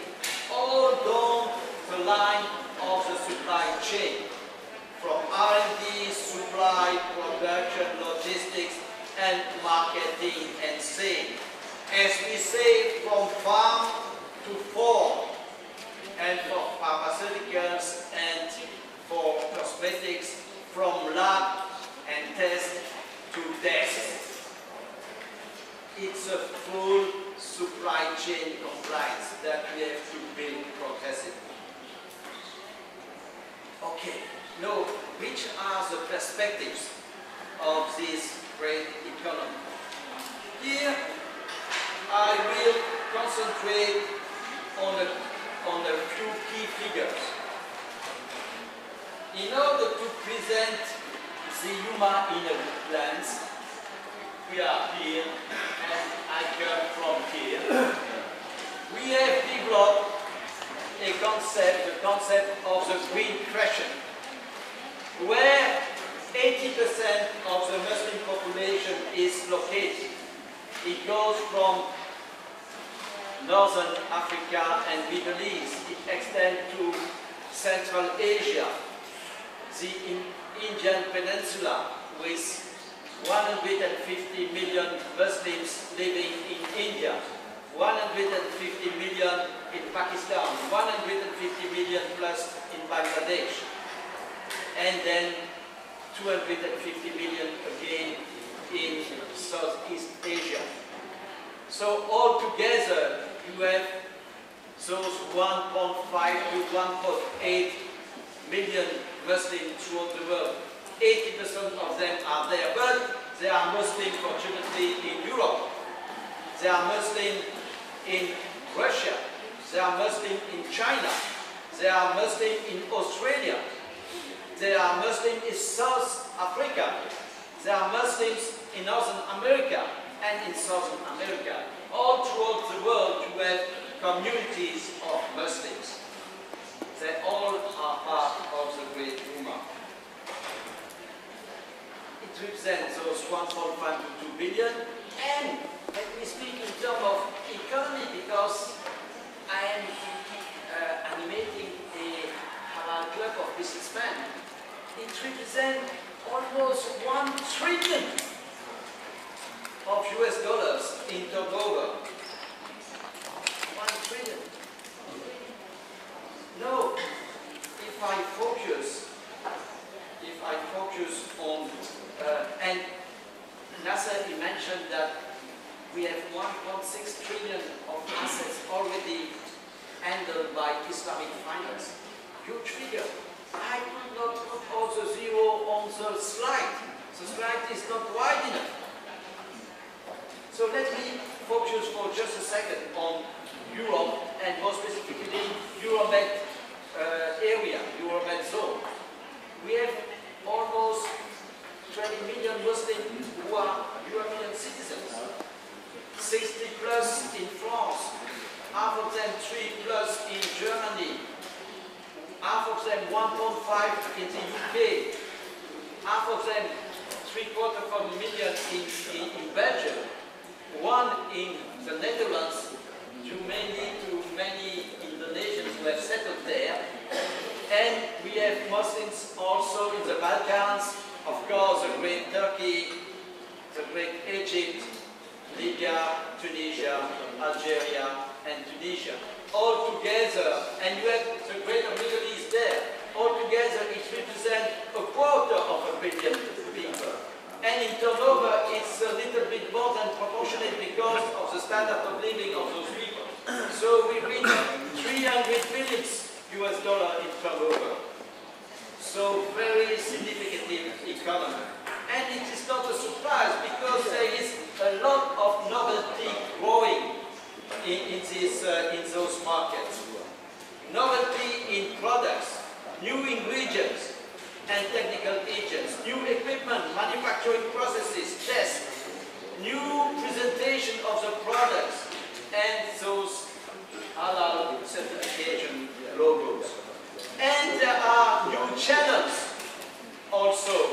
all down the line of the supply quality, supply, production, logistics, and marketing and sale. As we say, from farm to fork, and for pharmaceuticals and for cosmetics, from lab and test to desk. It's a full supply chain compliance that we have to build progressively. Okay, now which are the perspectives of this great economy? Here I will concentrate on a few key figures. In order to present the Yuma in a glance, we are here and I come from here. We have developed a concept, the concept of the green crescent, where 80% of the Muslim population is located. It goes from Northern Africa and Middle East. It extends to Central Asia, the Indian Peninsula, with 150 million Muslims living in India, 150 million in Pakistan, 150 million plus in Bangladesh, and then 250 million again in Southeast Asia. So altogether, you have those 1.5 to 1.8 million Muslims throughout the world. 80% of them are there, but they are Muslim, fortunately, in Europe. They are Muslim in Russia. They are Muslim in China. They are Muslim in Australia. They are Muslim in South Africa. They are Muslims in Northern America and in Southern America. All throughout the world you have communities of Muslims. They all are part of the Great Ummah. It represents those 1.5 to 2 billion, and let me speak in terms of economy because I am animating a halal club of businessmen. It represents almost 1 trillion of US dollars in turnover. 1 trillion. Now, if I focus on, and Nasser mentioned that we have 1.6 trillion of assets already handled by Islamic finance. Huge figure. I could not put all the zero on the slide. The slide is not wide enough. So let me focus for just a second on Europe and more specifically Euromed area, Euromed zone. We have almost 20 million Muslims who are European citizens. 60 plus in France, half of them 3 plus in Germany, half of them 1.5 in the UK, half of them 750,000 in Belgium, 1 in the Netherlands, due mainly to many Indonesians who have settled there, and we have Muslims also in the Balkans, of course the great Turkey, the great Egypt, Libya, Tunisia, Algeria, and Tunisia. All together, and you have the greater Middle East there, all together it represents a quarter of a billion people. And in turnover, it's a little bit more than proportionate because of the standard of living of those people. So we reach 300 billion US dollar in turnover. So very significant economy. And it is not a surprise because there is a lot of novelty growing in those markets. Novelty in products, new ingredients and technical agents, new equipment, manufacturing processes, tests, new presentation of the products, and those halal certification logos. And there are new channels also,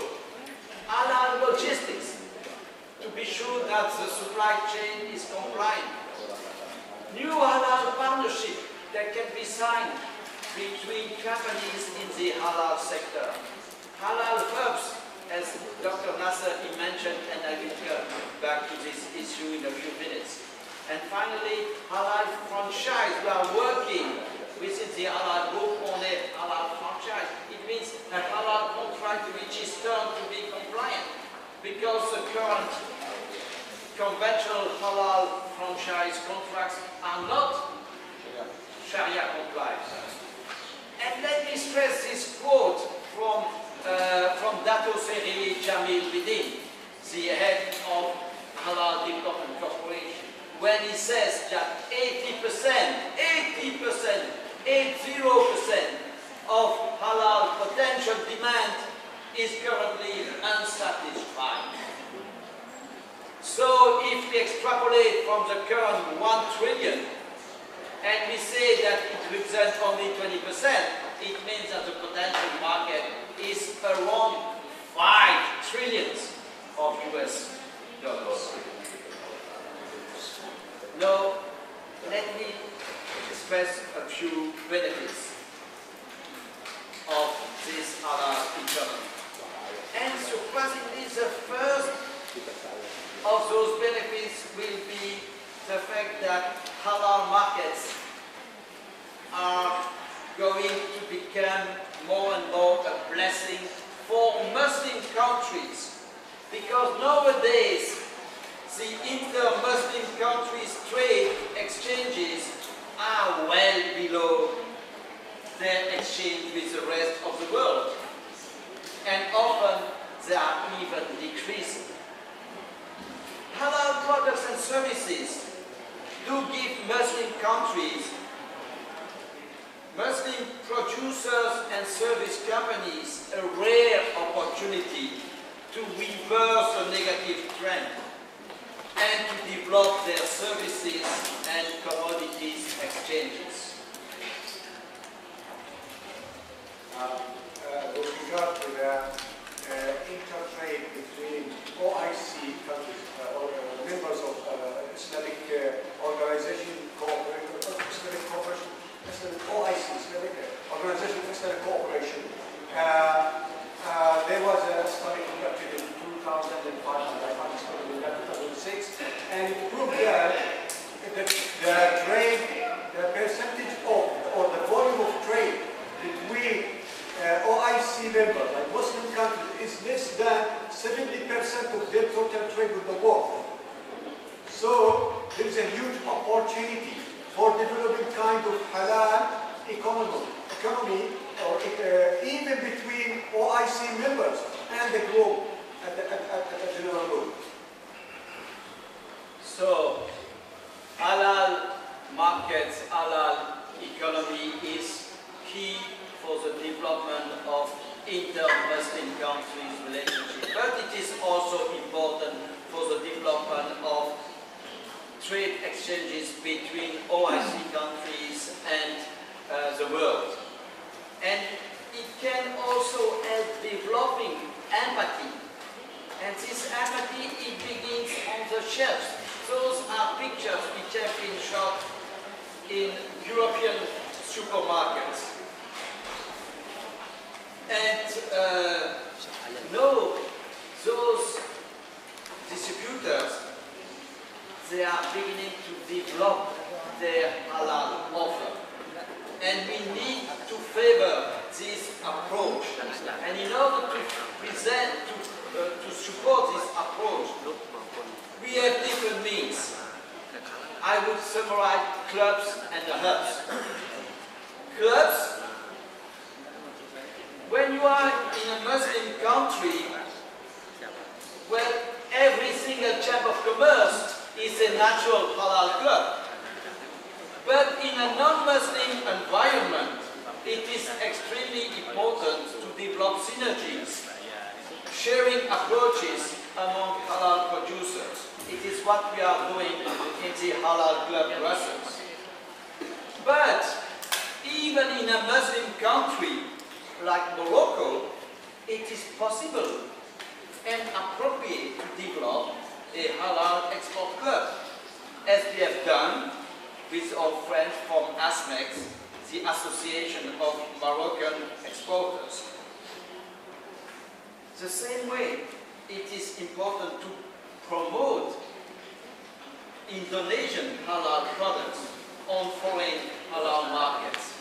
halal logistics, to be sure that the supply chain is compliant. New halal partnership that can be signed between companies in the halal sector. Halal hubs Dr. Nasser mentioned, and I will come back to this issue in a few minutes. And finally, halal franchise. We are working within the halal group on a halal franchise. It means a halal contract which is turned to be compliant, because the current conventional halal franchise contracts are not Sharia compliant. And let me stress this quote from Dato Seri Jamil Bidin, the head of Halal Development Corporation, when he says that 80% of halal potential demand is currently unsatisfied. So if we extrapolate from the current 1 trillion and we say that it represents only 20%, it means that the potential market is around 5 trillions of US dollars. Now, let me express a few benefits of this halal economy. And surprisingly, the first of those benefits will be the fact that halal markets are going to become more and more a blessing for Muslim countries, because nowadays the inter-Muslim countries' trade exchanges are well below their exchange with the rest of the world, and often they are even decreasing. Halal products and services do give Muslim countries, Muslim producers and service companies a rare opportunity to reverse a negative trend and to develop their services and commodities exchanges. With regard to the intertrade between OIC countries, members of Islamic Organization Islamic Cooperation, OIC, Islamic Organization of Islamic Cooperation, there was a study conducted in 2005, and I participated in that 2006, and it proved that the trade, the percentage of, or the volume of trade between OIC members, like Muslim countries, is less than 70% of their total trade with the world. So there is a huge opportunity for developing kind of halal economy, or even between OIC members and the globe at the general level. So halal markets, halal economy is key for the development of inter-Muslim countries' relationship, but it is also important for the development of trade exchanges between OIC countries and the world. And it can also help developing empathy. And this empathy, it begins on the shelves. Those are pictures which have been shot in European supermarkets. And no, those distributors, they are beginning to develop their halal offer. And we need to favor this approach. And in order to present, to support this approach, we have different means. I would summarize clubs and the hubs. Clubs, when you are in a Muslim country, well, every single chamber of commerce is a natural halal club. But in a non-Muslim environment, it is extremely important to develop synergies, sharing approaches among halal producers. It is what we are doing in the Halal Club Brussels. But even in a Muslim country like Morocco, it is possible and appropriate to develop a halal export club, as we have done with our friends from ASMEX, the Association of Moroccan Exporters. The same way, it is important to promote Indonesian halal products on foreign halal markets.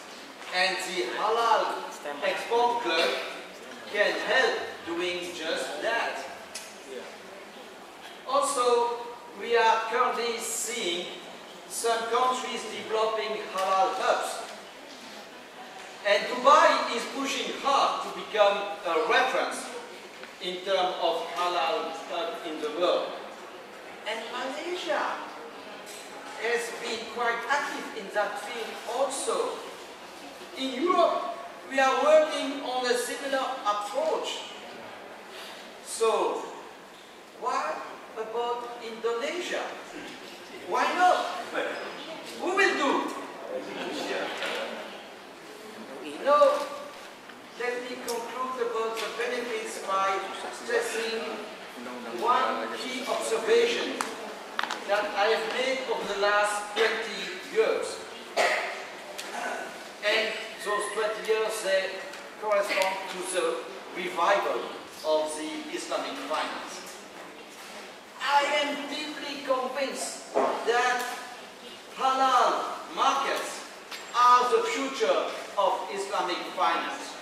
And the Halal Export Club can help doing just that. Also, we are currently seeing some countries developing halal hubs. And Dubai is pushing hard to become a reference in terms of halal hub in the world. And Malaysia has been quite active in that field also. In Europe, we are working on a similar approach. So, what about Indonesia? Why not? Who will do? Now, let me conclude about the benefits by stressing one key observation that I have made over the last 20 years. And those 20 years they correspond to the revival of the Islamic finance. I am deeply convinced that halal markets are the future of Islamic finance.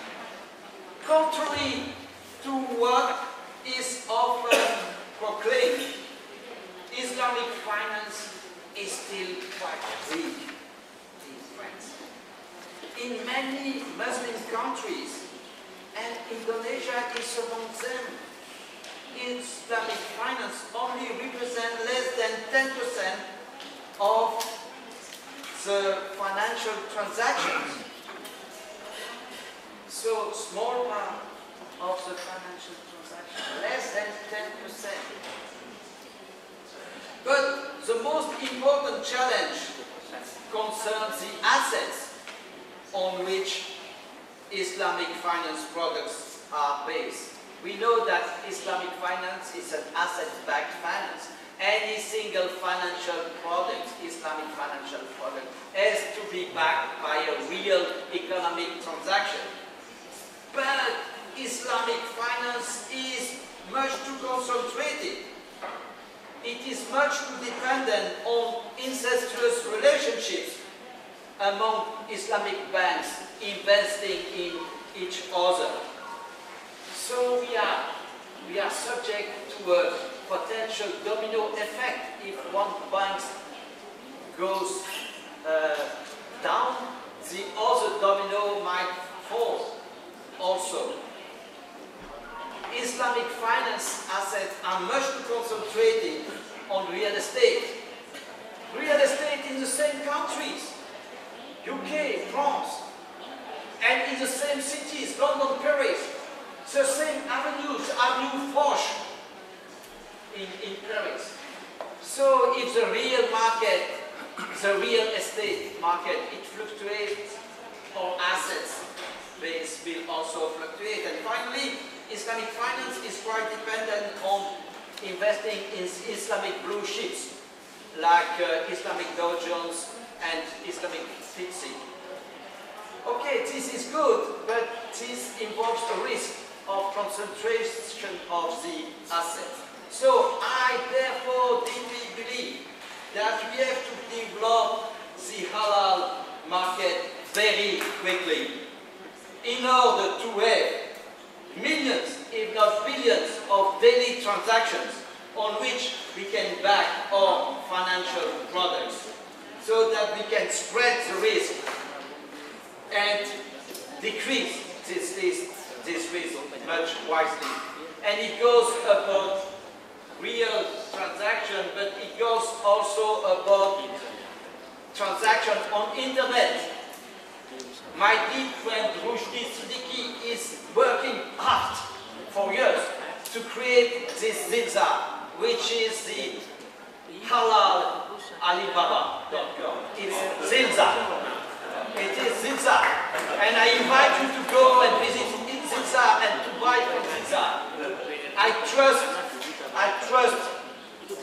Contrary to what is often proclaimed, Islamic finance is still quite weak, dear friends. In many Muslim countries, and Indonesia is among them, Islamic finance only represents less than 10% of the financial transactions. So, small part of the financial transactions, less than 10%. But the most important challenge concerns the assets on which Islamic finance products are based. We know that Islamic finance is an asset-backed finance. Any single financial product, Islamic financial product, has to be backed by a real economic transaction. But Islamic finance is much too concentrated. It is much too dependent on incestuous relationships among Islamic banks investing in each other. So we are subject to a potential domino effect. If one bank goes down, the other domino might fall also. Islamic finance assets are much too concentrated on real estate. Real estate in the same countries, UK, France, and in the same cities, London, Paris, the same avenues, Avenue Foch in Paris. So if the real market, the real estate market, it fluctuates, or assets base will also fluctuate. And finally, Islamic finance is quite dependent on investing in Islamic blue chips, like Islamic Dow Jones and Islamic FTSE. Okay, this is good, but this involves a risk of concentration of the assets. So I therefore deeply believe that we have to develop the halal market very quickly in order to have millions, if not billions, of daily transactions on which we can back our financial products, so that we can spread the risk and decrease this risk much wisely. And it goes about real transaction, but it goes also about transaction on internet. My dear friend Rushdie Siddiqui is working hard for years to create this Zilza, which is the halal Alibaba.com. It's Zilza. It is Zilza. And I invite you to go and visit Zilza and to buy from Zilza. I trust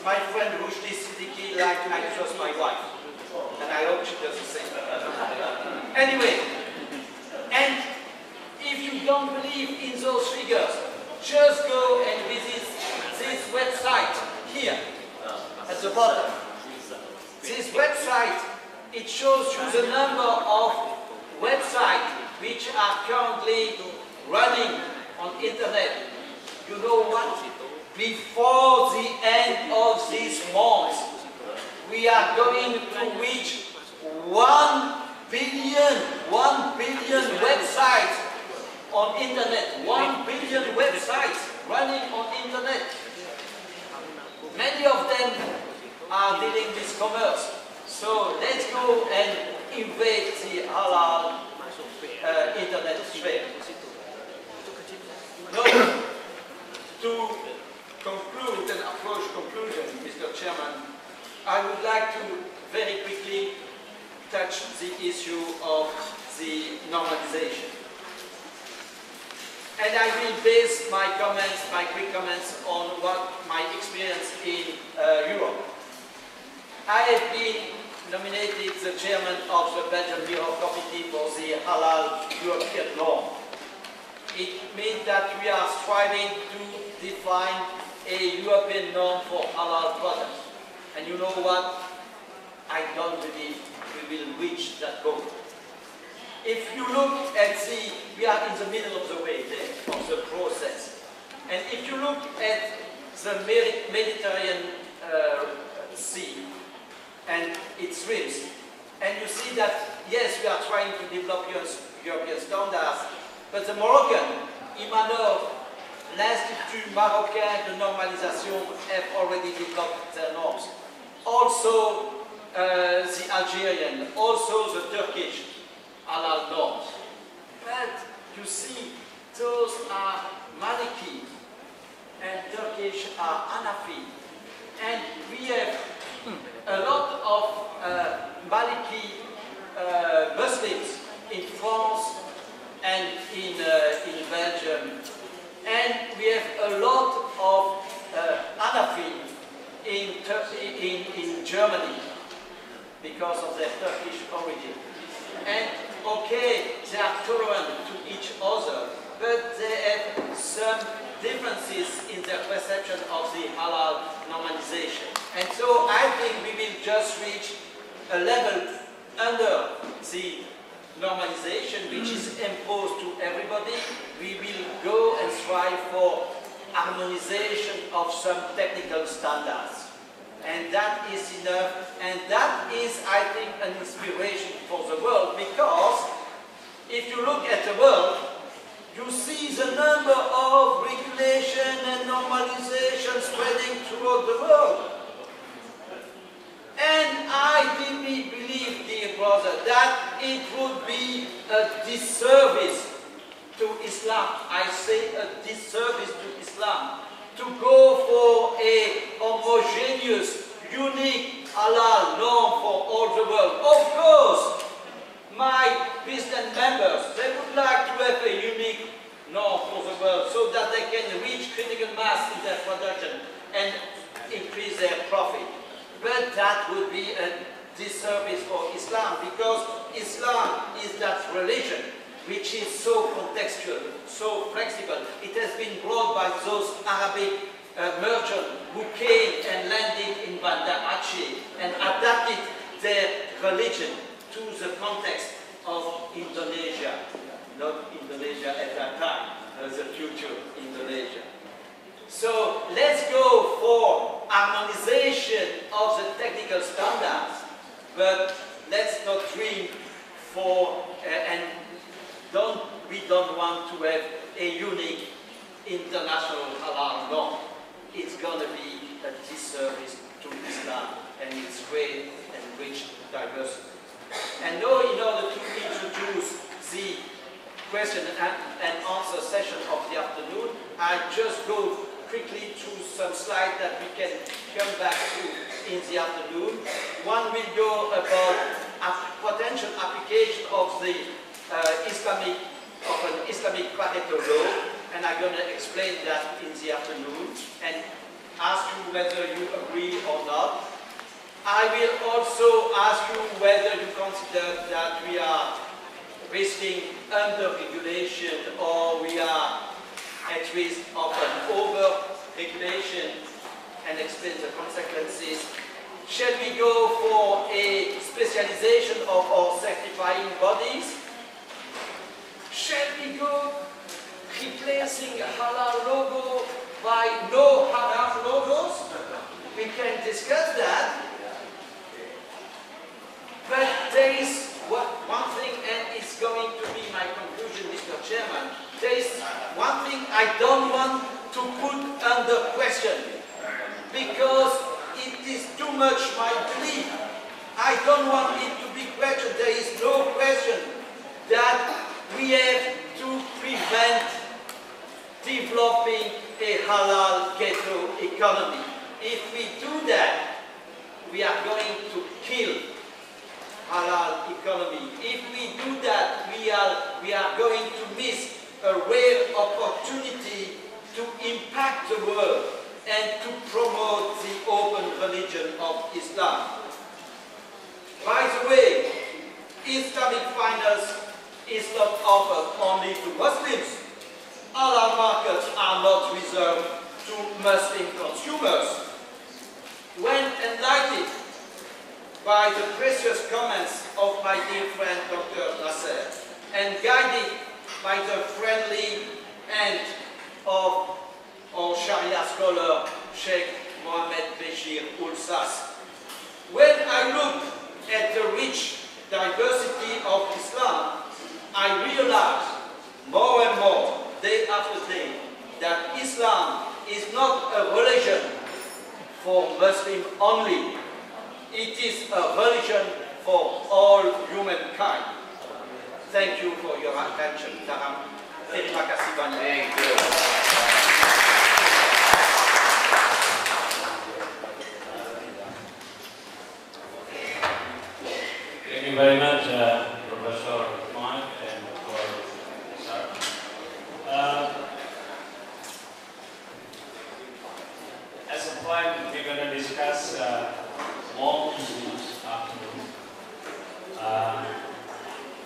my friend Rushdie Siddiqui like I trust my wife. And I hope she does the same. Anyway, and if you don't believe in those figures, just go and visit here at the bottom. This website, it shows you the number of websites which are currently running on internet. You know what? Before the end of this month, we are going to reach 1 billion websites on internet. 1 billion websites running on internet. Many of them are dealing with commerce. So let's go and invade the halal internet sphere. Now, to conclude and approach conclusion, Mr. Chairman, I would like to very quickly touch the issue of the normalization. And I will base my comments, my quick comments, on what my experience in Europe. I have been nominated the chairman of the Belgian Bureau Committee for the Halal European norm. It means that we are striving to define a European norm for halal products. And you know what? I don't believe we will reach that goal. If you look at we are in the middle of the way there, of the process. And if you look at the Mediterranean Sea and its rims, and you see that, yes, we are trying to develop European standards, but the Moroccan, Imanov, l'Institut Marocain de Normalisation have already developed their norms. Also the Algerian, also the Turkish halal norms. But you see, those are Maliki and Turkish are Hanafi. And we have a lot of Maliki Muslims in France and in Belgium. And we have a lot of Hanafi in Germany because of their Turkish origin. And okay, they are tolerant to each other, but they have some differences in their perception of the halal normalization. And so I think we will just reach a level under the normalization which is imposed to everybody. We will go and strive for harmonization of some technical standards. And that is enough, and that is, I think, an inspiration for the world, because if you look at the world, you see the number of regulation and normalization spreading throughout the world. And I deeply believe, dear brother, that it would be a disservice to Islam. I say a disservice to Islam to go for a homogeneous, unique halal norm for all the world. Of course, my Christian members, they would like to have a unique norm for the world so that they can reach critical mass in their production and increase their profit. But that would be a disservice for Islam, because Islam is that religion which is so contextual, so flexible. It has been brought by those Arabic merchants who came and landed in Banda Aceh and adapted their religion to the context of Indonesia, not Indonesia at that time, the future Indonesia. So let's go for harmonization of the technical standards, but let's not dream for we don't want to have a unique international halal norm. It's going to be a disservice to Islam and its great and rich diversity. And now, in order to introduce the question and answer session of the afternoon, I just go quickly through some slides that we can come back to in the afternoon. One will go about potential application of the Islamic parental law, and I'm going to explain that in the afternoon and ask you whether you agree or not. I will also ask you whether you consider that we are risking under-regulation or we are at risk of an over-regulation, and explain the consequences. Shall we go for a specialization of our certifying bodies? Shall we go replacing halal logo by no haram logos? We can discuss that. But there is one thing, and it's going to be my conclusion, Mr. Chairman. There is one thing I don't want to put under question, because it is too much my belief. I don't want it to be questioned. There is no question that we have to prevent developing a halal ghetto economy. If we do that, we are going to kill halal economy. If we do that, we are going to miss a rare opportunity to impact the world and to promote the open religion of Islam. By the way, Islamic finance is not offered only to Muslims. Halal markets are not reserved to Muslim consumers. When enlightened by the precious comments of my dear friend Dr. Nasser and guided by the friendly hand of our Sharia scholar Sheikh Mohammed Bashir Ulsas, when I look at the rich diversity of Islam, I realize more and more, day after day, that Islam is not a religion for Muslims only. It is a religion for all humankind. Thank you for your attention. Terima kasih banyak. Thank you. Thank you very much, Professor Mark and for sir. As a plan, we're going to discuss more issues afternoon.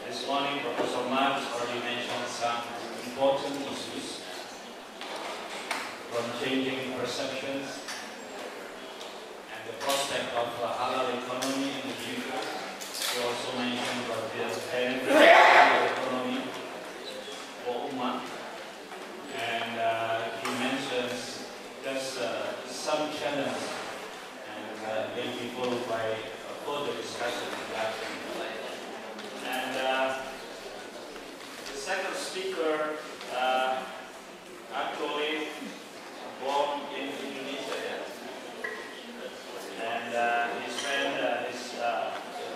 This morning, Professor Mark already mentioned some important issues, from changing perceptions and the prospect of a halal economy in the future. He also mentioned about the halal economy for Ummah, and he mentions just some challenges, and then we followed by further discussion in that. And the second speaker actually born in Indonesia, and he spent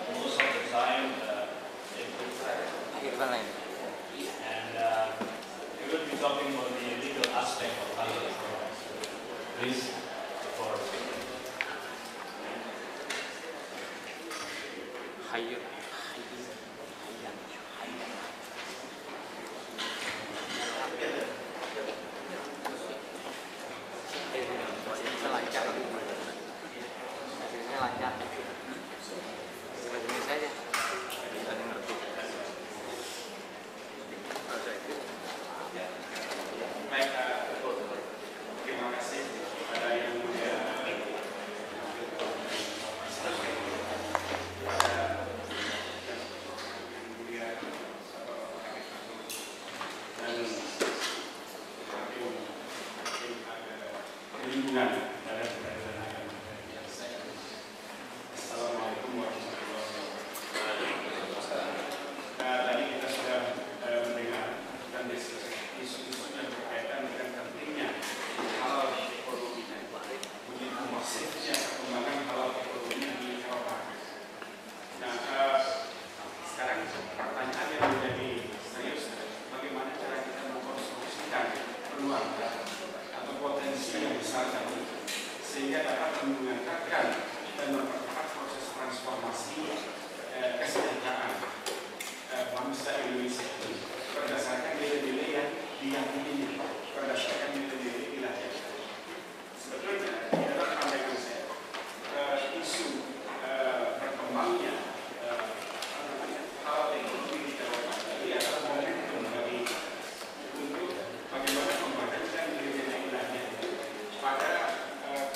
most of the time in Thailand. And we will be talking about the legal aspect of halal economy. Please, for Hayır.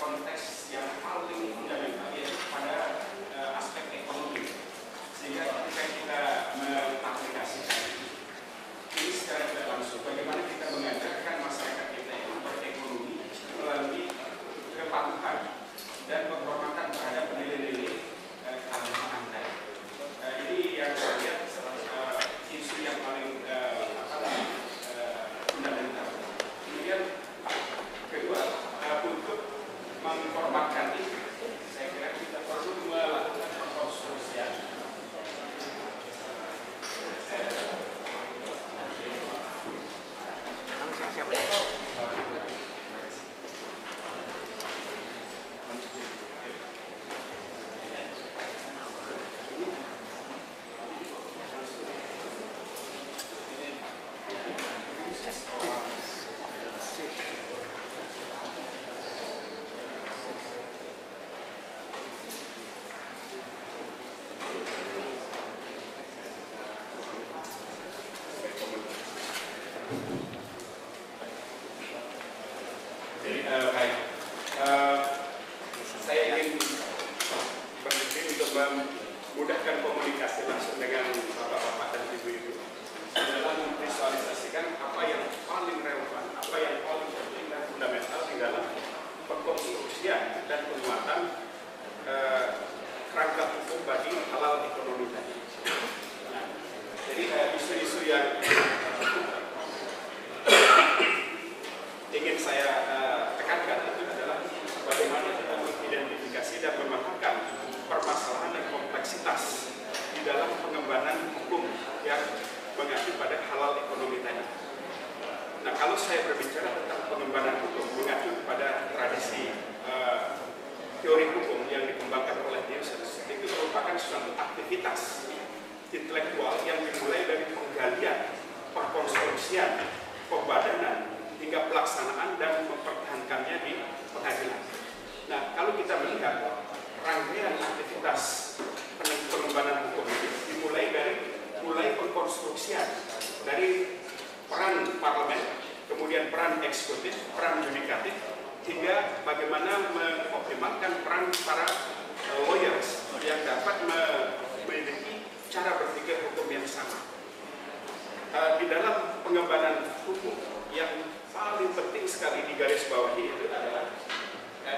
konteks baik. Saya ingin berpikir untuk memudahkan komunikasi langsung dengan bapak-bapak dan ibu-ibu dalam memvisualisasikan apa yang paling relevan, apa yang paling penting dan fundamental di dalam pengkonstruksian dan penguatan kerangka hukum bagi halal ekonomi tadi. Nah, jadi isu-isu yang ingin saya tekankan itu adalah bagaimana kita mengidentifikasi dan memahami permasalahan dan kompleksitas di dalam pengembangan hukum yang mengacu pada halal ekonomi tadi. Nah, kalau saya berbicara tentang pengembangan hukum mengacu pada tradisi teori hukum yang dikembangkan oleh Dewey, itu merupakan suatu aktivitas intelektual yang dimulai dari penggalian, perkonstruksian, pembadanan, hingga pelaksanaan dan mempertahankannya di pengadilan. Nah, kalau kita melihat rangkaian aktivitas pengembangan hukum ini dimulai dari pengkonstruksian dari peran parlemen, kemudian peran eksekutif, peran yudikatif, hingga bagaimana mengoptimalkan peran para lawyers yang dapat memiliki cara berpikir hukum yang sama. Di dalam pengembangan hukum yang paling penting sekali di garis bawah itu adalah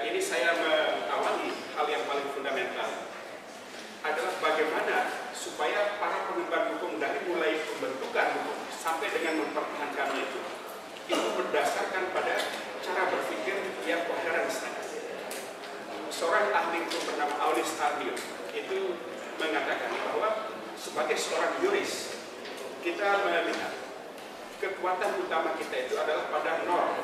ini saya mengawali hal yang paling fundamental adalah bagaimana supaya para pengemban hukum dari mulai pembentukan hukum sampai dengan mempertahankannya itu berdasarkan pada cara berpikir yang koheran. Seorang ahli hukum bernama Aulis Tardieu itu mengatakan bahwa sebagai seorang yuris kita melihat kekuatan utama kita itu adalah pada norm